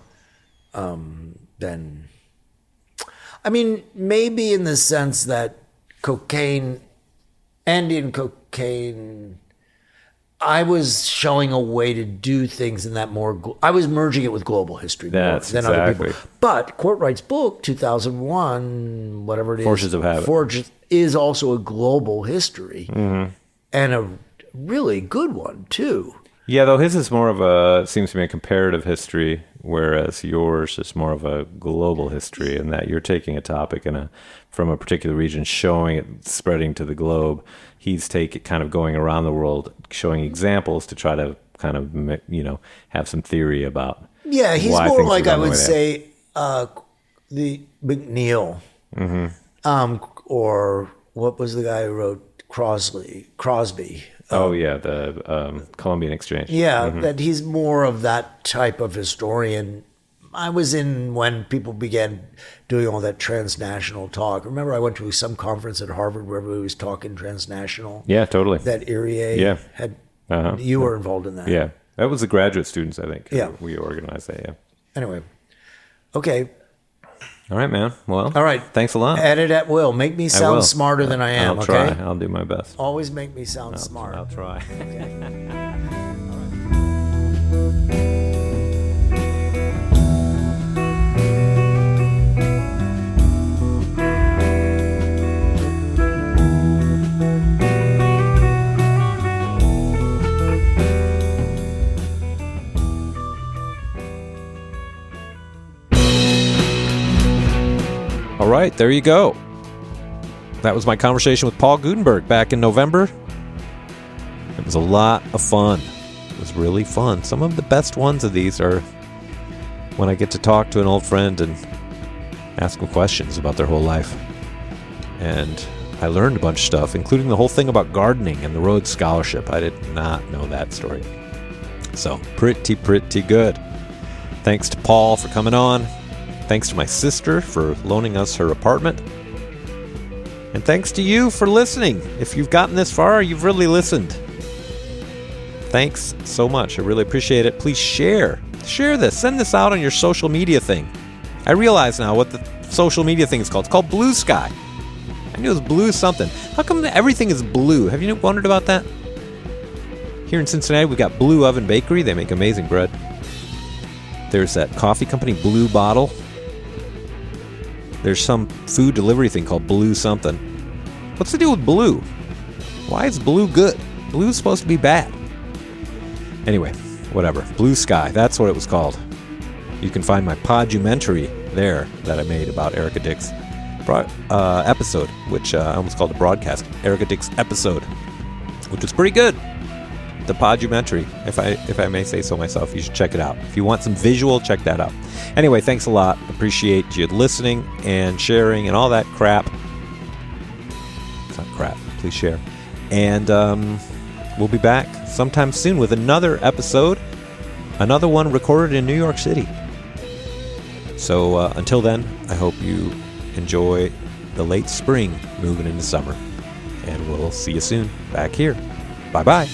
than... I mean, maybe in the sense that Andean cocaine, I was showing a way to do things in that more... I was merging it with global history more than other people. But Courtwright's book, 2001, whatever it is... Forces of Habit. is also a global history, and a really good one too. Yeah, though his is more of a, seems to me, a comparative history, whereas yours is more of a global history, in that you're taking a topic from a particular region, showing it spreading to the globe. He's kind of going around the world, showing examples to try to kind of, have some theory about. Yeah, he's why more things like, are I going the would way say, the McNeil, or what was the guy who wrote Crosby? Oh yeah, the Columbian Exchange. Yeah, that he's more of that type of historian. I was in when people began doing all that transnational talk. Remember, I went to some conference at Harvard where everybody was talking transnational. Yeah, totally. That Erie had. You were involved in that. Yeah, that was the graduate students, I think. Yeah, we organized that. Yeah. Anyway, okay. All right, man. Well, all right. Thanks a lot. Edit at will. Make me sound smarter than I am. I'll try. Okay. I'll do my best. Always make me sound smart. I'll try. All right, there you go. That was my conversation with Paul Gootenberg back in November. It was a lot of fun. It was really fun. Some of the best ones of these are when I get to talk to an old friend and ask them questions about their whole life. And I learned a bunch of stuff, including the whole thing about gardening and the Rhodes Scholarship. I did not know that story. So, pretty good. Thanks to Paul for coming on. Thanks to my sister for loaning us her apartment. And thanks to you for listening. If you've gotten this far, you've really listened. Thanks so much. I really appreciate it. Please share. Share this. Send this out on your social media thing. I realize now what the social media thing is called. It's called Blue Sky. I knew it was blue something. How come everything is blue? Have you wondered about that? Here in Cincinnati, we've got Blue Oven Bakery. They make amazing bread. There's that coffee company, Blue Bottle. There's some food delivery thing called Blue something. What's the deal with blue? Why is blue good? Blue's supposed to be bad. Anyway, whatever. Blue Sky, that's what it was called. You can find my podumentary there that I made about Erica Dick's episode, which I almost called a broadcast. Erica Dick's episode, which was pretty good. The podumentary, if I may say so myself. You should check it out. If you want some visual, check that out. Anyway, thanks a lot. Appreciate you listening and sharing and all that crap. It's not crap. Please share. And we'll be back sometime soon with another episode. Another one recorded in New York City. So until then, I hope you enjoy the late spring moving into summer. And we'll see you soon back here. Bye-bye.